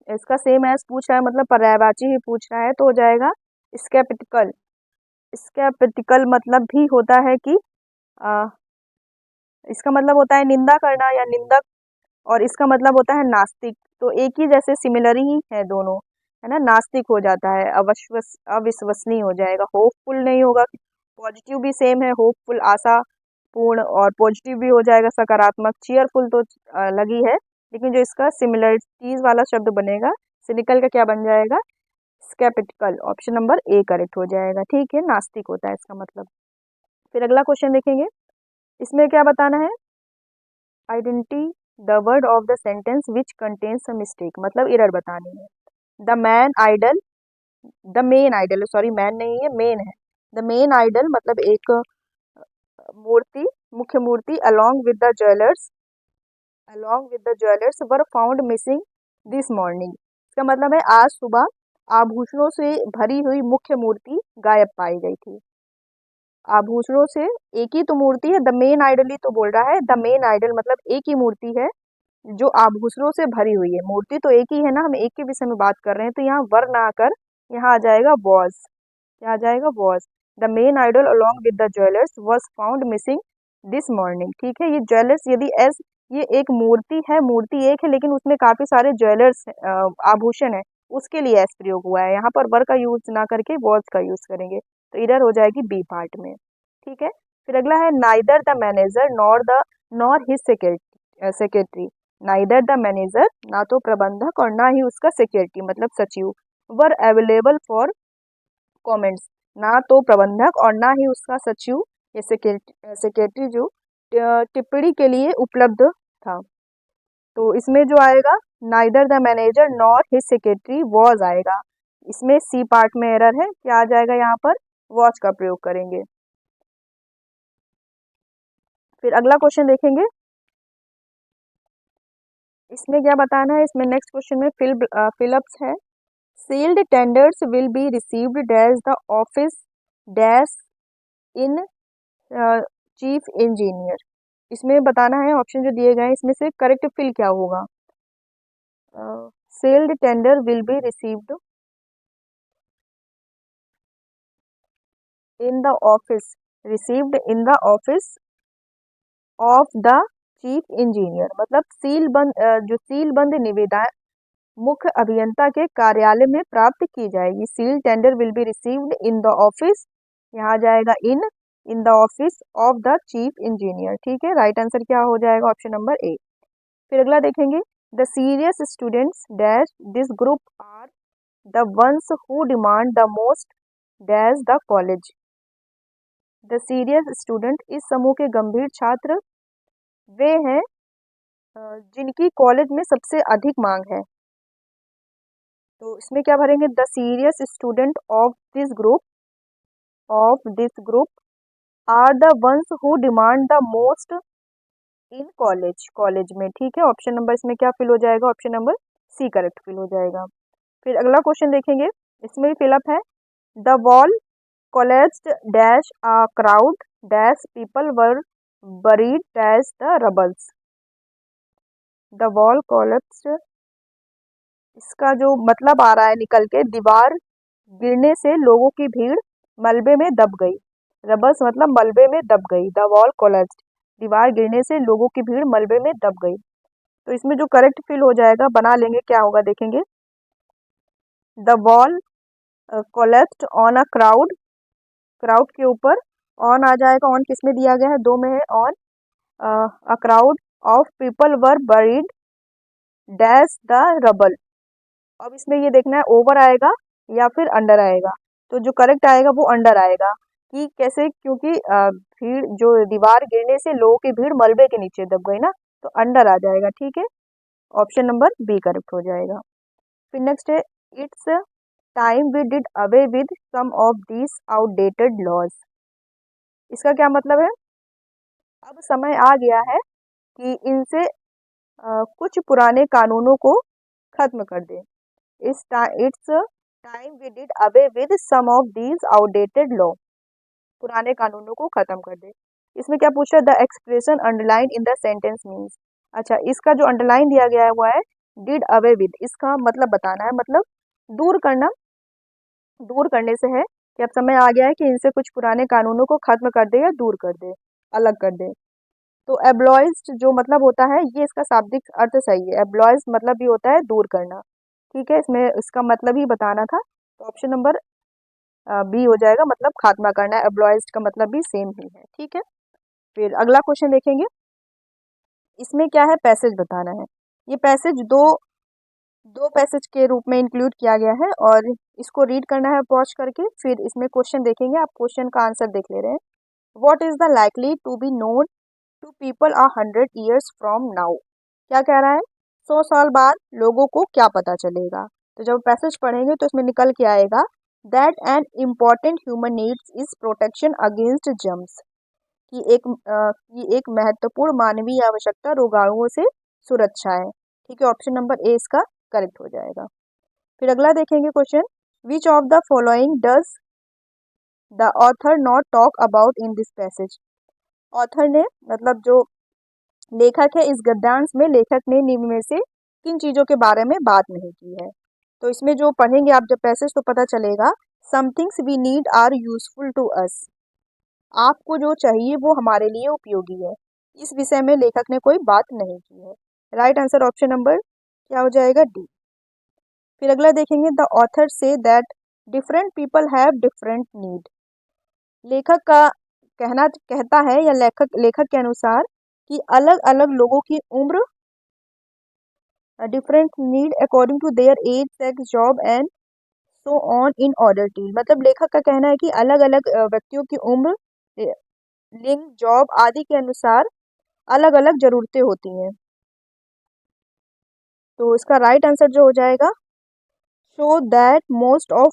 इसका सेम एज पूछ रहा है, मतलब पर्यायवाची ही पूछ रहा है, तो हो जाएगा स्केप्टिकल। स्केप्टिकल मतलब भी होता है कि इसका मतलब होता है निंदा करना या निंदक, और इसका मतलब होता है नास्तिक। तो एक ही जैसे सिमिलर ही है दोनों, है ना। नास्तिक हो जाता है, अविश्वसनीय हो जाएगा, होपफुल नहीं होगा। पॉजिटिव भी सेम है, होपफुल आशा पूर्ण, और पॉजिटिव भी हो जाएगा सकारात्मक। चीयरफुल तो अलग ही है, लेकिन जो इसका सिमिलरिटीज वाला शब्द बनेगा सिनिकल का, क्या बन जाएगा, sceptical. Option number A correct हो जाएगा। ठीक है, नास्तिक होता है इसका मतलब। फिर अगला क्वेश्चन देखेंगे, इसमें क्या बताना है, identity the word of the sentence which contains a mistake, मतलब एरर बतानी है। The man idol, the main idol, sorry man नहीं है, मेन है। द मेन आइडल मतलब एक मूर्ति, मुख्य मूर्ति, along with the jewelers were found missing this morning। इसका मतलब है आज सुबह आभूषणों से भरी हुई मुख्य मूर्ति गायब पाई गई थी। आभूषणों से, एक ही तो मूर्ति है, द मेन आइडल ही तो बोल रहा है, द मेन आइडल मतलब एक ही मूर्ति है जो आभूषणों से भरी हुई है। मूर्ति तो एक ही है ना, हम एक के विषय में बात कर रहे हैं, तो यहाँ वर ना आकर यहाँ आ जाएगा वॉज। क्या आ जाएगा, was. The main idol along with the jewellers was found missing this morning. ठीक है, ये ज्वेलर्स यदि एस, ये एक मूर्ति है, मूर्ति एक है, लेकिन उसमें काफी सारे ज्वेलर्स आभूषण है, उसके लिए एस प्रयोग हुआ है। यहाँ पर वर का यूज ना करके वॉज का यूज करेंगे, तो इधर हो जाएगी बी पार्ट में। ठीक है, फिर अगला है, neither the manager nor his secretary. Neither the manager, ना तो प्रबंधक और ना ही उसका सेक्रेटरी मतलब सचिव, वर अवेलेबल फॉर कमेंट्स। ना तो प्रबंधक और ना ही उसका सचिव या सेक्रेटरी जो टिप्पणी के लिए उपलब्ध था। तो इसमें जो आएगा, neither the manager nor his secretary was आएगा। इसमें सी पार्ट में एरर है, क्या आ जाएगा, यहाँ पर वॉच का प्रयोग करेंगे। फिर अगला क्वेश्चन देखेंगे, इसमें क्या बताना है, इसमें नेक्स्ट क्वेश्चन में फिलअप्स है। Sealed tenders will be received dash the office dash in chief engineer. इसमें बताना है, ऑप्शन जो दिए गए हैं इसमें से करेक्ट फिल क्या होगा। Sealed tender will be received in the office, received in the office of the chief engineer, मतलब जो सील बंद निविदा मुख्य अभियंता के कार्यालय में प्राप्त की जाएगी। Seal tender will be received in the office, यहाँ जाएगा इन the office of the chief engineer. ठीक है, राइट आंसर क्या हो जाएगा, ऑप्शन नंबर ए। फिर अगला देखेंगे, the serious students dash this group are the ones who demand the most dash the college. The serious student, इस समूह के गंभीर छात्र वे हैं जिनकी कॉलेज में सबसे अधिक मांग है। तो इसमें क्या भरेंगे, the serious student of this group are the ones who demand the most in college में। ठीक है, ऑप्शन नंबर इसमें क्या फिल हो जाएगा, option number C correct fill हो जाएगा। फिर अगला क्वेश्चन देखेंगे, इसमें भी फिलअप है। The wall collapsed dash a crowd dash people were buried dash the rubbles. The wall collapsed, इसका जो मतलब आ रहा है निकल के, दीवार गिरने से लोगों की भीड़ मलबे में दब गई। रबल्स मतलब मलबे में दब गई। द वॉल कोलेज्ड, दीवार गिरने से लोगों की भीड़ मलबे में दब गई। तो इसमें जो करेक्ट फिल हो जाएगा बना लेंगे, क्या होगा देखेंगे। The wall collapsed on a crowd, crowd के ऊपर ऑन आ जाएगा। ऑन किस में दिया गया है, दो में है on. A crowd of people were buried dash the rubble. अब इसमें ये देखना है ओवर आएगा या फिर अंडर आएगा। तो जो करेक्ट आएगा वो अंडर आएगा। कि कैसे, क्योंकि भीड़, जो दीवार गिरने से लोगों की भीड़ मलबे के नीचे दब गई ना, तो अंडर आ जाएगा। ठीक है, ऑप्शन नंबर बी करेक्ट हो जाएगा। फिर नेक्स्ट है, it's time we did away with some of these outdated laws. इसका क्या मतलब है, अब समय आ गया है कि इनसे कुछ पुराने कानूनों को खत्म कर दें। It's time we did away with some of these outdated law, पुराने कानूनों को खत्म कर दे। इसमें क्या पूछा, the expression underline in the sentence means. अच्छा, इसका जो अंडरलाइन दिया गया है वो है डिड अवे विद, इसका मतलब बताना है, मतलब दूर करना। दूर करने से है कि अब समय आ गया है कि इनसे कुछ पुराने कानूनों को खत्म कर दे या दूर कर दे, अलग कर दे। तो एब्लॉइज्ड जो मतलब होता है, ये इसका शाब्दिक अर्थ सही है। एब्लॉइज मतलब भी होता है दूर करना। ठीक है, इसमें इसका मतलब ही बताना था। तो ऑप्शन नंबर बी हो जाएगा, मतलब खात्मा करना। एब्लॉइज्ड का मतलब भी सेम ही है। ठीक है, फिर अगला क्वेश्चन देखेंगे। इसमें क्या है, पैसेज बताना है। ये पैसेज दो पैसेज के रूप में इंक्लूड किया गया है और इसको रीड करना है पॉज करके। फिर इसमें क्वेश्चन देखेंगे, आप क्वेश्चन का आंसर देख ले रहे हैं। What is the likely to be known to people 100 years from now. क्या कह रहा है, 100 साल बाद लोगों को क्या पता चलेगा। तो जब पैसेज पढ़ेंगे तो इसमें निकल के आएगा that an important human needs is protection against germs, कि एक महत्वपूर्ण मानवीय आवश्यकता रोगाणुओं से सुरक्षा है। ठीक है, ऑप्शन नंबर ए इसका करेक्ट हो जाएगा। फिर अगला देखेंगे question, which of the following does the author not talk about in this passage. Author ने, मतलब जो लेखक है, इस गद्यांश में लेखक ने निम्न में से किन चीजों के बारे में बात नहीं की है। तो इसमें जो पढ़ेंगे आप जब पैसेज तो पता चलेगा, somethings we need are useful to us, आपको जो चाहिए वो हमारे लिए उपयोगी है। इस विषय में लेखक ने कोई बात नहीं की है। राइट आंसर ऑप्शन नंबर क्या हो जाएगा, डी। फिर अगला देखेंगे, the author say that different people have different need. लेखक का कहता है या लेखक के अनुसार कि अलग अलग लोगों की उम्र, different need according to their age, sex, job and so on in order to, मतलब लेखक का कहना है कि अलग अलग व्यक्तियों की उम्र, लिंग, जॉब आदि के अनुसार अलग अलग जरूरतें होती हैं। तो इसका राइट आंसर जो हो जाएगा, show that most of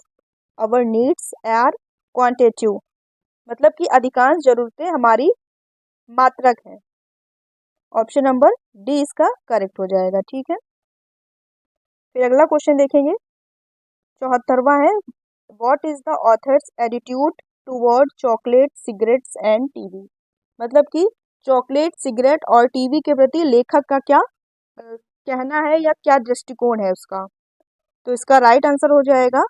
our needs are quantitative, मतलब कि अधिकांश जरूरतें हमारी मात्रक हैं। ऑप्शन नंबर डी इसका करेक्ट हो जाएगा। ठीक है, फिर अगला क्वेश्चन देखेंगे, 74वां है, what is the author's attitude toward chocolate, cigarettes and TV. मतलब कि चॉकलेट, सिगरेट और टीवी के प्रति लेखक का क्या कहना है या क्या दृष्टिकोण है उसका। तो इसका राइट आंसर हो जाएगा,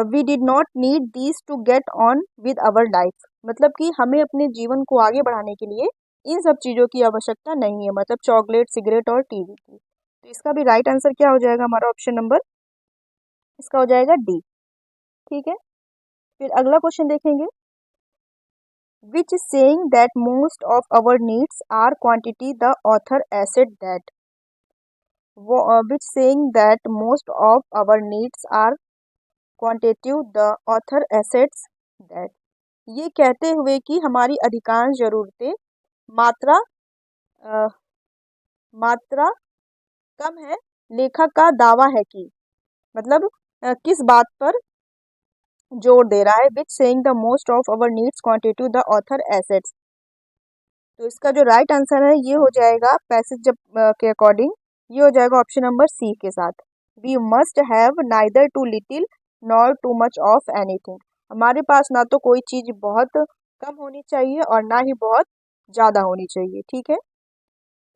we did not need these to get on with our life, मतलब कि हमें अपने जीवन को आगे बढ़ाने के लिए इन सब चीज़ों की आवश्यकता नहीं है, मतलब चॉकलेट, सिगरेट और टीवी की। तो इसका भी राइट आंसर क्या हो जाएगा, हमारा ऑप्शन नंबर इसका हो जाएगा डी। ठीक है, फिर अगला क्वेश्चन देखेंगे, which saying that most of our needs are quantity the author asserted that. Which saying that most of our needs are quantitative the author asserts that, ये कहते हुए कि हमारी अधिकांश जरूरतें मात्रा मात्रा कम है, लेखक का दावा है कि, मतलब किस बात पर जोर दे रहा है, which saying the most of our needs quantitative the author asserts. तो इसका जो राइट आंसर है ये हो जाएगा पैसेज जब के अकॉर्डिंग, ये हो जाएगा ऑप्शन नंबर सी के साथ, we must have neither too little nor too much of anything. हमारे पास ना तो कोई चीज बहुत कम होनी चाहिए और ना ही बहुत ज़्यादा होनी चाहिए। ठीक है,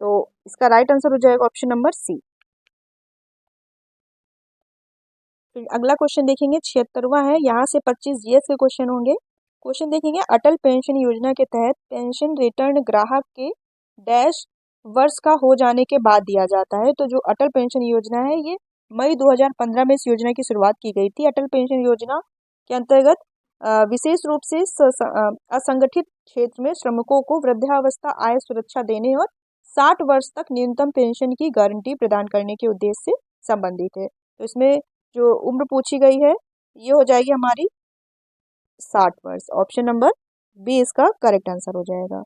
तो इसका राइट आंसर हो जाएगा ऑप्शन नंबर सी। फिर अगला क्वेश्चन देखेंगे, 76वां है, यहाँ से 25 जीएस के क्वेश्चन होंगे। क्वेश्चन देखेंगे, अटल पेंशन योजना के तहत पेंशन रिटर्न ग्राहक के डैश वर्ष का हो जाने के बाद दिया जाता है। तो जो अटल पेंशन योजना है ये मई 2015 में इस योजना की शुरुआत की गई थी। अटल पेंशन योजना के अंतर्गत विशेष रूप से असंगठित क्षेत्र में श्रमिकों को वृद्धावस्था आय सुरक्षा देने और 60 वर्ष तक न्यूनतम पेंशन की गारंटी प्रदान करने के उद्देश्य से संबंधित है। तो इसमें जो उम्र पूछी गई है ये हो जाएगी हमारी 60 वर्ष। ऑप्शन नंबर बी इसका करेक्ट आंसर हो जाएगा।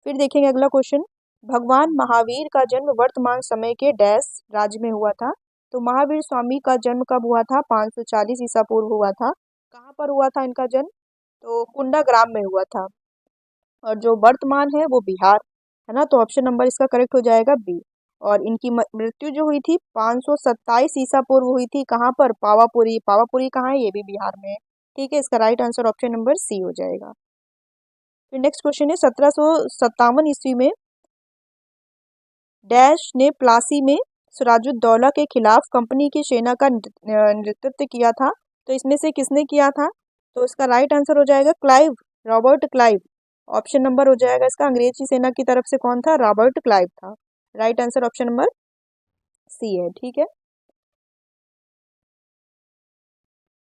फिर देखेंगे अगला क्वेश्चन, भगवान महावीर का जन्म वर्तमान समय के डैश राज्य में हुआ था। तो महावीर स्वामी का जन्म कब हुआ था? 540 ईसा पूर्व हुआ था। कहाँ पर हुआ था इनका जन्म? तो कुंडा ग्राम में हुआ था। और जो वर्तमान है वो बिहार है ना, तो ऑप्शन नंबर इसका करेक्ट हो जाएगा बी। और इनकी मृत्यु जो हुई थी 527 ईसा पूर्व हुई थी। कहाँ पर? पावापुरी। पावापुरी कहाँ है? ये भी बिहार में है। ठीक है, इसका right answer option number C हो जाएगा। फिर नेक्स्ट क्वेश्चन है, 1757 ईस्वी में डैश ने प्लासी में सिराजुद्दौला के खिलाफ कंपनी की सेना का नेतृत्व किया था। तो इसमें से किसने किया था? तो इसका राइट आंसर हो जाएगा Clive, Robert Clive. Option number हो जाएगा इसका, अंग्रेजी सेना की तरफ से कौन था? रॉबर्ट क्लाइव था। Right answer option number C है। ठीक है,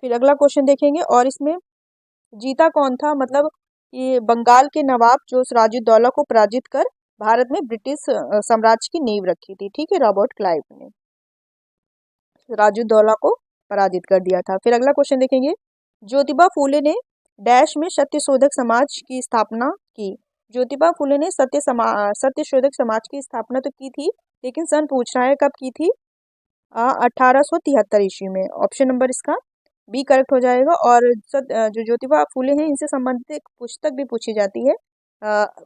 फिर अगला क्वेश्चन देखेंगे, और इसमें जीता कौन था? मतलब ये बंगाल के नवाब जो सिराजुद्दौला को पराजित कर भारत में ब्रिटिश साम्राज्य की नींव रखी थी। ठीक है, रॉबर्ट क्लाइव ने सिराजुद्दौला को पराजित कर दिया था। फिर अगला क्वेश्चन देखेंगे, ज्योतिबा फूले ने डैश में सत्यशोधक समाज की स्थापना की। ज्योतिबा फूले ने सत्यशोधक समाज की स्थापना तो की थी, लेकिन सन पूछ रहा है कब की थी? 1873 ईस्वी में। ऑप्शन नंबर इसका बी करेक्ट हो जाएगा। और जो ज्योतिबा फूले हैं इनसे संबंधित एक पुस्तक भी पूछी जाती है,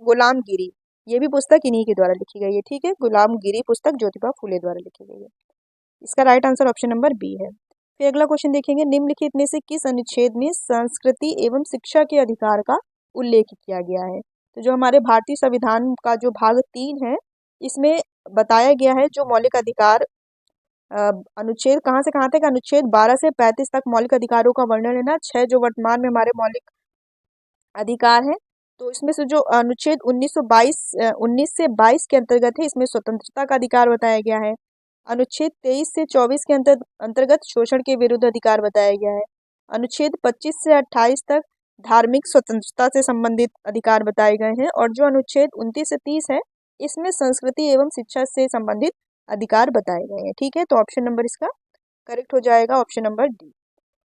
गुलामगिरी। ये भी पुस्तक इन्हीं के द्वारा लिखी गई है। ठीक है, गुलामगिरी पुस्तक ज्योतिबा फूले द्वारा लिखी गई है। इसका right answer option number B है। फिर अगला क्वेश्चन देखेंगे, निम्नलिखित में से किस अनुच्छेद में संस्कृति एवं शिक्षा के अधिकार का उल्लेख किया गया है? तो जो हमारे भारतीय संविधान का जो भाग 3 है इसमें बताया गया है जो मौलिक अधिकार अनुच्छेद कहाँ से कहाँ तक? अनुच्छेद 12 से 35 तक मौलिक अधिकारों का वर्णन है ना। 6 जो वर्तमान में हमारे मौलिक अधिकार हैं, तो इसमें से जो अनुच्छेद 19 से 22 के अंतर्गत है इसमें स्वतंत्रता का अधिकार बताया गया है। अनुच्छेद 23 से 24 के अंतर्गत शोषण के विरुद्ध अधिकार बताया गया है। अनुच्छेद 25 से 28 तक धार्मिक स्वतंत्रता से संबंधित अधिकार बताए गए हैं। और जो अनुच्छेद 29 से 30 है इसमें संस्कृति एवं शिक्षा से संबंधित अधिकार बताए गए हैं। ठीक है, तो ऑप्शन नंबर इसका करेक्ट हो जाएगा, ऑप्शन नंबर डी।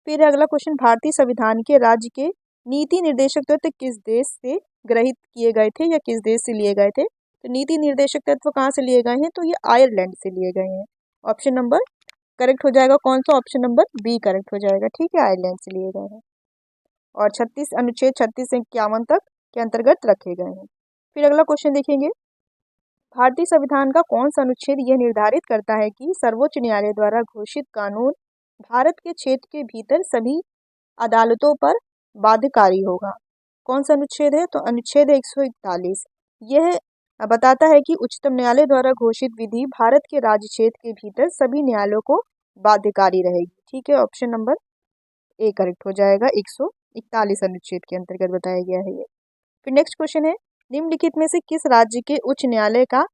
फिर अगला क्वेश्चन, भारतीय संविधान के राज्य के नीति निर्देशक तत्व किस देश से ग्रहित किए गए थे या किस देश से लिए गए थे? तो नीति निर्देशक तत्व कहाँ से लिए गए हैं? तो ये आयरलैंड से लिए गए हैं। ऑप्शन नंबर करेक्ट हो जाएगा कौन सा? ऑप्शन नंबर बी करेक्ट हो जाएगा। ठीक है, आयरलैंड से लिए गए हैं और अनुच्छेद 36 से 51 तक के अंतर्गत रखे गए हैं। फिर अगला क्वेश्चन देखेंगे, भारतीय संविधान का कौन सा अनुच्छेद यह निर्धारित करता है कि सर्वोच्च न्यायालय द्वारा घोषित कानून भारत के क्षेत्र के भीतर सभी अदालतों पर बाध्यकारी होगा? कौन सा अनुच्छेद है? तो अनुच्छेद 141। यह बताता है कि उच्चतम न्यायालय द्वारा घोषित विधि भारत के राज्य क्षेत्र के भीतर सभी न्यायालयों को बाध्यकारी रहेगी। ठीक है, ऑप्शन नंबर ए करेक्ट हो जाएगा। 141 अनुच्छेद के अंतर्गत बताया गया है ये। फिर नेक्स्ट क्वेश्चन है, निम्नलिखित में से किस राज्य के उच्च न्यायालय का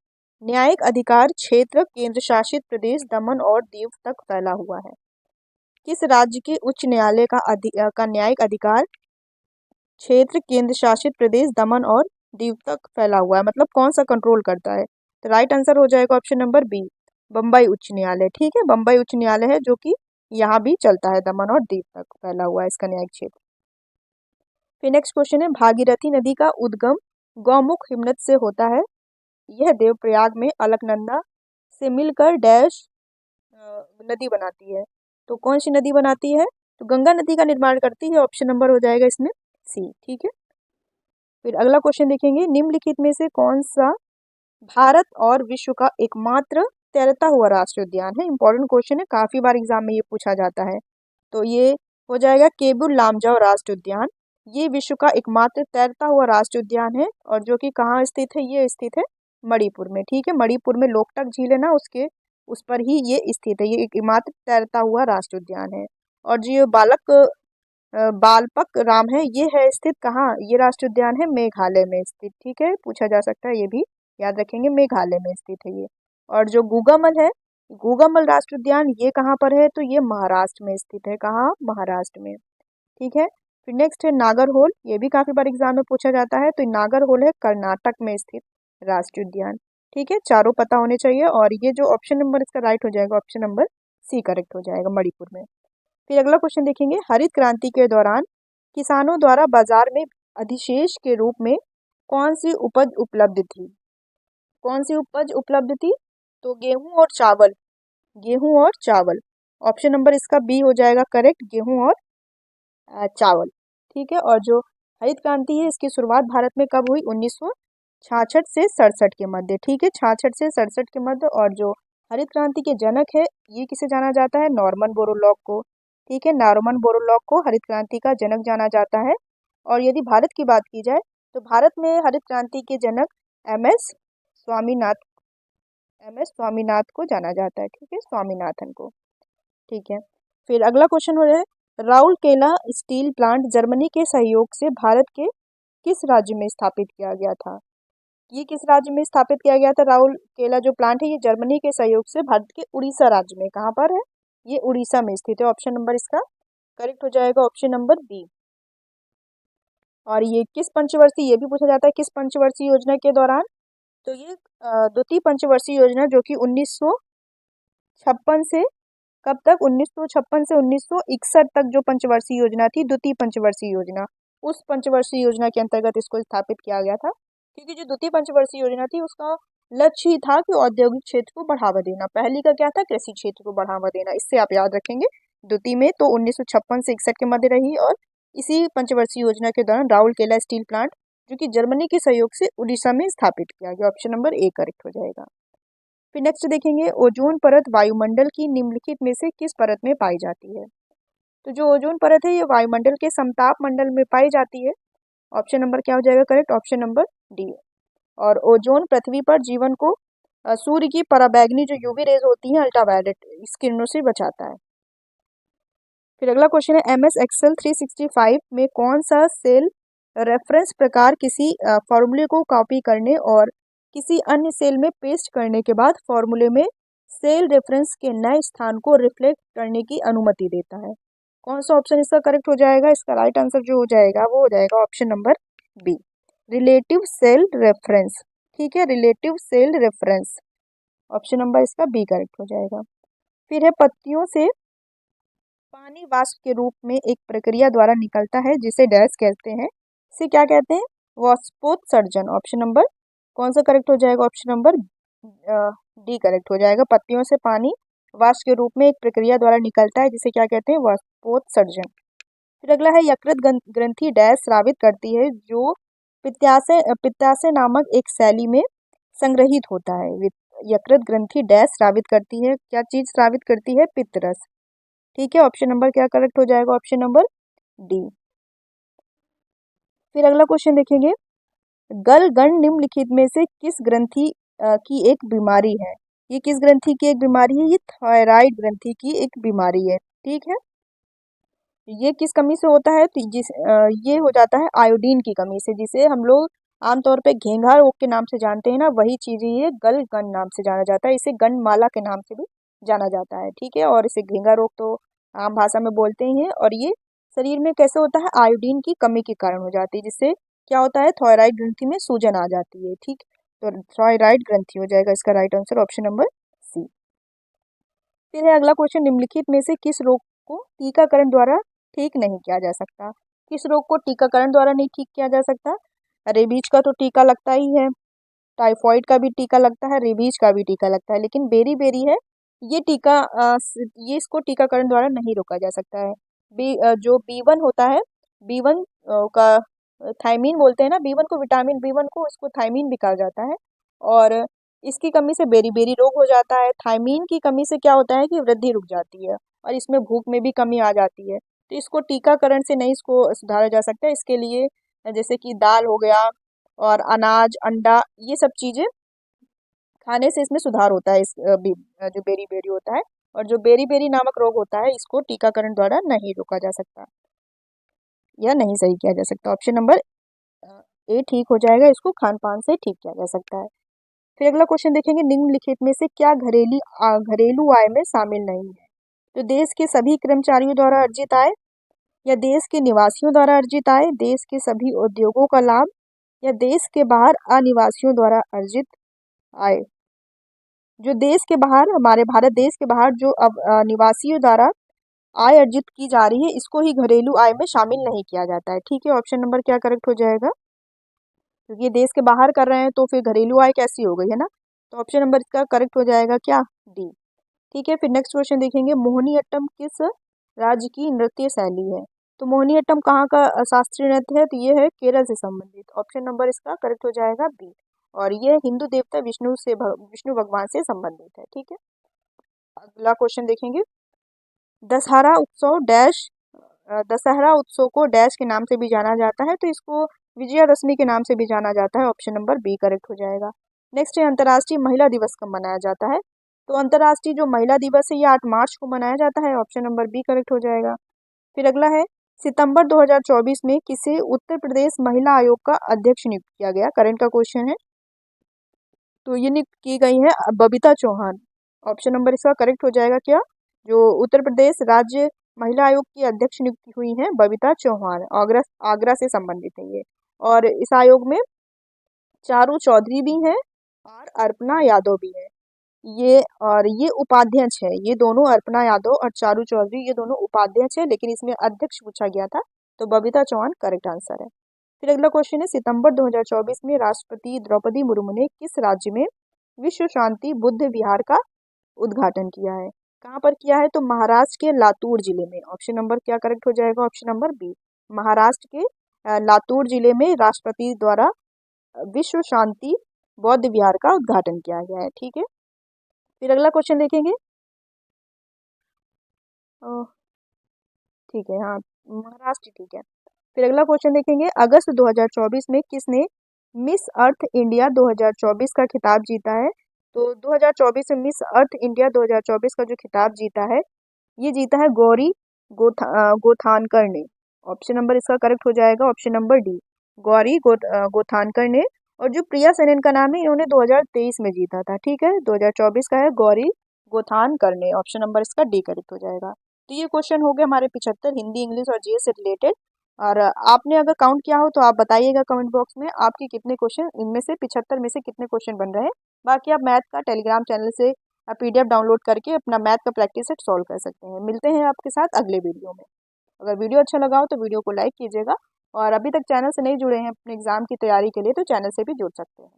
न्यायिक अधिकार क्षेत्र केंद्र शासित प्रदेश दमन और दीव तक फैला हुआ है? किस राज्य के उच्च न्यायालय का न्यायिक अधिकार क्षेत्र केंद्र शासित प्रदेश दमन और दीव तक फैला हुआ है? मतलब कौन सा कंट्रोल करता है? तो राइट आंसर हो जाएगा ऑप्शन नंबर बी, बम्बई उच्च न्यायालय। ठीक है, बम्बई उच्च न्यायालय है जो कि यहाँ भी चलता है, दमन और दीव तक फैला हुआ है इसका न्यायिक क्षेत्र। फिर नेक्स्ट क्वेश्चन है, भागीरथी नदी का उद्गम गौमुख हिमनद से होता है। यह देवप्रयाग में अलकनंदा से मिलकर डैश नदी बनाती है। तो कौन सी नदी बनाती है? तो गंगा नदी का निर्माण करती है। ऑप्शन नंबर हो जाएगा इसमें सी। ठीक है, फिर अगला क्वेश्चन देखेंगे, निम्नलिखित में से कौन सा भारत और विश्व का एकमात्र तैरता हुआ राष्ट्रीय उद्यान है? इंपॉर्टेंट क्वेश्चन है, काफी बार एग्जाम में ये पूछा जाता है। तो ये हो जाएगा केबुल लामजाओ राष्ट्रीय उद्यान। ये विश्व का एकमात्र तैरता हुआ राष्ट्रीय उद्यान है और जो कि कहाँ स्थित है? ये स्थित है मणिपुर में। ठीक है, मणिपुर में लोकटक झील है ना, उसके उस पर ही ये स्थित है। ये एकमात्र तैरता हुआ राष्ट्रीय उद्यान है। और जो ये बालक बालपक राम है, ये है स्थित कहाँ? ये राष्ट्रीय उद्यान है मेघालय में स्थित। ठीक है, पूछा जा सकता है, ये भी याद रखेंगे, मेघालय में स्थित है ये। और जो गूगामल है, गूगामल राष्ट्रीय उद्यान ये कहाँ पर है? तो ये महाराष्ट्र में स्थित है। कहाँ? महाराष्ट्र में। ठीक है, फिर नेक्स्ट है नागरहोल, ये भी काफी बार एग्जाम में पूछा जाता है। तो नागरहोल है कर्नाटक में स्थित राष्ट्रीय उद्यान। ठीक है, चारों पता होने चाहिए। और ये जो ऑप्शन नंबर इसका राइट हो जाएगा, ऑप्शन नंबर सी करेक्ट हो जाएगा, मणिपुर में। फिर अगला क्वेश्चन देखेंगे, हरित क्रांति के दौरान किसानों द्वारा बाजार में अधिशेष के रूप में कौन सी उपज उपलब्ध थी? कौन सी उपज उपलब्ध थी? तो गेहूं और चावल, गेहूं और चावल। ऑप्शन नंबर इसका बी हो जाएगा करेक्ट, गेहूं और चावल। ठीक है, और जो हरित क्रांति है इसकी शुरुआत भारत में कब हुई? 1966 से 67 के मध्य। ठीक है, 66 से 67 के मध्य। और जो हरित क्रांति के जनक है, ये किसे जाना जाता है? नॉर्मन बोरलॉग को। ठीक है, नॉर्मन बोरलॉग को हरित क्रांति का जनक जाना जाता है। और यदि भारत की बात की जाए तो भारत में हरित क्रांति के जनक M S Swaminath, M S Swaminath को जाना जाता है। ठीक है, स्वामीनाथन को। ठीक है, फिर अगला क्वेश्चन हो रहा है, राउरकेला स्टील प्लांट जर्मनी के सहयोग से भारत के किस राज्य में स्थापित किया गया था? ये किस राज्य में स्थापित किया गया था? राउरकेला जो प्लांट है ये जर्मनी के सहयोग से भारत के उड़ीसा राज्य में, कहाँ पर है? ये उड़ीसा में स्थित है। ऑप्शन नंबर इसका करेक्ट हो जाएगा, ऑप्शन नंबर बी। और ये किस पंचवर्षीय, ये भी पूछा जाता है, किस पंचवर्षीय योजना के दौरान? तो ये द्वितीय पंचवर्षीय योजना, जो कि 1956 से कब तक? 1956 से 1961 तक जो पंचवर्षीय योजना थी, द्वितीय पंचवर्षीय योजना, उस पंचवर्षीय योजना के अंतर्गत इसको स्थापित किया गया था। क्योंकि जो द्वितीय पंचवर्षीय योजना थी उसका लक्ष्य ही था कि औद्योगिक क्षेत्र को बढ़ावा देना। पहली का क्या था? कृषि क्षेत्र को बढ़ावा देना। इससे आप याद रखेंगे, द्वितीय में तो 1956 से 61 के मध्य रही। और इसी पंचवर्षीय योजना के दौरान राउरकेला स्टील प्लांट, जो कि जर्मनी के सहयोग से उड़ीसा में स्थापित किया गया। ऑप्शन नंबर ए करेक्ट हो जाएगा। फिर नेक्स्ट देखेंगे, ओजोन परत वायुमंडल की निम्नलिखित में से किस परत में पाई जाती है? तो जो ओजोन परत है ये वायुमंडल के समताप मंडल में पाई जाती है। ऑप्शन नंबर क्या हो जाएगा करेक्ट? Option number D. और ओजोन पृथ्वी पर जीवन को सूर्य की पराबैंगनी जो यूवी रेज होती हैं, अल्ट्रावायलेट इस किरणों से बचाता है। फिर अगला क्वेश्चन है, एम एस एक्सेल 365 में कौन सा सेल रेफरेंस प्रकार किसी फॉर्मूले को कॉपी करने और किसी अन्य सेल में पेस्ट करने के बाद फॉर्मूले में सेल रेफरेंस के नए स्थान को रिफ्लेक्ट करने की अनुमति देता है? कौन सा ऑप्शन इसका करेक्ट हो जाएगा? इसका राइट आंसर जो हो जाएगा वो हो जाएगा option number B, relative cell reference. ठीक है, relative cell reference, option number इसका बी करेक्ट हो जाएगा। फिर है, पत्तियों से पानी वाष्प के रूप में एक प्रक्रिया द्वारा निकलता है जिसे डैश कहते हैं, इसे क्या कहते हैं? वाष्पोत्सर्जन। ऑप्शन नंबर कौन सा करेक्ट हो जाएगा? ऑप्शन नंबर डी करेक्ट हो जाएगा। पत्तियों से पानी वाष्प के रूप में एक प्रक्रिया द्वारा निकलता है जिसे क्या कहते हैं? वाष्पोत्सर्जन। फिर अगला है, यकृत ग्रंथि डैश स्रावित करती है जो पित्ताशय नामक एक शैली में संग्रहित होता है। यकृत ग्रंथि डैश स्रावित करती है, क्या चीज स्रावित करती है? पित्तरस। ठीक है, ऑप्शन नंबर क्या करेक्ट हो जाएगा? Option number D. फिर अगला क्वेश्चन देखेंगे, गलगंड निम्नलिखित में से किस ग्रंथि की एक बीमारी है? ये किस ग्रंथि की एक बीमारी है? ये थायराइड ग्रंथि की एक बीमारी है। ठीक है, ये किस कमी से होता है? तो ये हो जाता है आयोडीन की कमी से, जिसे हम लोग आमतौर पे घेंघा रोग के नाम से जानते हैं ना, वही चीज ये गलगंड नाम से जाना जाता है। इसे गंडमाला के नाम से भी जाना जाता है। ठीक है, और इसे घेंघा रोग तो आम भाषा में बोलते ही हैं। और ये शरीर में कैसे होता है? आयोडीन की कमी के कारण हो जाती है, जिससे क्या होता है? थायराइड ग्रंथि में सूजन आ जाती है। ठीक, तो थायराइड ग्रंथि हो जाएगा इसका right answer, option number C. फिर है अगला क्वेश्चन, निम्नलिखित में से किस रोग को टीकाकरण द्वारा ठीक नहीं किया जा सकता? किस रोग को टीकाकरण द्वारा नहीं ठीक किया जा सकता? रेबीज का तो टीका लगता ही है, टाइफॉइड का भी टीका लगता है, रेबीज का भी टीका लगता है, लेकिन बेरी बेरी है ये टीका ये इसको टीकाकरण द्वारा नहीं रोका जा सकता है। जो B1 होता है, B1 का थायमीन बोलते हैं ना, B1 को, विटामिन B1 को, उसको थायमीन भी कहा जाता है। और इसकी कमी से बेरी बेरी रोग हो जाता है। थायमीन की कमी से क्या होता है कि वृद्धि रुक जाती है और इसमें भूख में भी कमी आ जाती है। तो इसको टीकाकरण से नहीं इसको सुधारा जा सकता है। इसके लिए जैसे कि दाल हो गया और अनाज, अंडा, ये सब चीज़ें खाने से इसमें सुधार होता है। जो बेरी बेरी होता है, और जो बेरी बेरी नामक रोग होता है इसको टीकाकरण द्वारा नहीं रोका जा सकता। या नहीं सही किया जा सकता। ऑप्शन नंबर ए ठीक हो जाएगा, इसको खान पान से ठीक किया जा सकता है। फिर अगला क्वेश्चन देखेंगे, निम्नलिखित में से क्या घरेलू आय में शामिल नहीं है? तो देश के सभी कर्मचारियों द्वारा अर्जित आय, या देश के निवासियों द्वारा अर्जित आय, देश के सभी उद्योगों का लाभ, या देश के बाहर अनिवासियों द्वारा अर्जित आय। जो देश के बाहर, हमारे भारत देश के बाहर जो अब निवासियों द्वारा आय अर्जित की जा रही है, इसको ही घरेलू आय में शामिल नहीं किया जाता है। ठीक है, ऑप्शन नंबर क्या करेक्ट हो जाएगा? क्योंकि ये देश के बाहर कर रहे हैं तो फिर घरेलू आय कैसी हो गई, है ना? तो ऑप्शन नंबर इसका करेक्ट हो जाएगा क्या? डी। ठीक है, फिर नेक्स्ट क्वेश्चन देखेंगे, मोहिनीअट्टम किस राज्य की नृत्य शैली है? तो मोहिनीअट्टम कहाँ का शास्त्रीय नृत्य है? तो ये है केरल से संबंधित। ऑप्शन नंबर इसका करेक्ट हो जाएगा बी। और ये हिंदू देवता विष्णु भगवान से संबंधित है। ठीक है, अगला क्वेश्चन देखेंगे, दशहरा उत्सव डैश दशहरा उत्सव को डैश के नाम से भी जाना जाता है, तो इसको विजयादशमी के नाम से भी जाना जाता है। ऑप्शन नंबर बी करेक्ट हो जाएगा। नेक्स्ट है, अंतर्राष्ट्रीय महिला दिवस कब मनाया जाता है? तो अंतर्राष्ट्रीय जो महिला दिवस है ये 8 मार्च को मनाया जाता है। ऑप्शन नंबर बी करेक्ट हो जाएगा। फिर अगला है, सितंबर 2024 में किसे उत्तर प्रदेश महिला आयोग का अध्यक्ष नियुक्त किया गया? करंट का क्वेश्चन है। तो ये नियुक्त की गई है बबीता चौहान। ऑप्शन नंबर इसका करेक्ट हो जाएगा क्या? जो उत्तर प्रदेश राज्य महिला आयोग की अध्यक्ष नियुक्त हुई हैं बबीता चौहान, आगरा आगरा से संबंधित है ये। और इस आयोग में चारू चौधरी भी हैं और अर्पणा यादव भी है। ये उपाध्यक्ष है, ये दोनों अर्पणा यादव और चारू चौधरी ये दोनों उपाध्यक्ष है, लेकिन इसमें अध्यक्ष पूछा गया था, तो बबीता चौहान करेक्ट आंसर है। फिर अगला क्वेश्चन है, सितंबर 2024 में राष्ट्रपति द्रौपदी मुर्मू ने किस राज्य में विश्व शांति बुद्ध विहार का उद्घाटन किया है? कहाँ पर किया है? तो महाराष्ट्र के लातूर जिले में। ऑप्शन नंबर क्या करेक्ट हो जाएगा? ऑप्शन नंबर बी, महाराष्ट्र के लातूर जिले में राष्ट्रपति द्वारा विश्व शांति बौद्ध विहार का उद्घाटन किया गया है। ठीक है, फिर अगला क्वेश्चन देखेंगे, ठीक है, हाँ महाराष्ट्र ठीक है। फिर अगला क्वेश्चन देखेंगे, अगस्त 2024 में किसने मिस अर्थ इंडिया 2024 का खिताब जीता है? तो 2024 में मिस अर्थ इंडिया 2024 का जो खिताब जीता है, ये जीता है गौरी गोथानकर ने। ऑप्शन नंबर इसका करेक्ट हो जाएगा, option number D, Gauri Gothankar ने। और जो प्रिया सेनन का नाम है, इन्होंने 2023 में जीता था। ठीक है, 2024 का है गौरी गोथानकर ने। ऑप्शन नंबर इसका डी करेक्ट हो जाएगा। तो ये क्वेश्चन हो गया हमारे 75 हिंदी, इंग्लिश और जीएस से रिलेटेड। और आपने अगर काउंट किया हो तो आप बताइएगा कमेंट बॉक्स में, आपके कितने क्वेश्चन इनमें से 75 में से कितने क्वेश्चन बन रहे हैं। बाकी आप मैथ का टेलीग्राम चैनल से पीडीएफ डाउनलोड करके अपना मैथ का प्रैक्टिस सेट सॉल्व कर सकते हैं। मिलते हैं आपके साथ अगले वीडियो में। अगर वीडियो अच्छा लगा हो तो वीडियो को लाइक कीजिएगा, और अभी तक चैनल से नहीं जुड़े हैं अपने एग्जाम की तैयारी के लिए तो चैनल से भी जुड़ सकते हैं।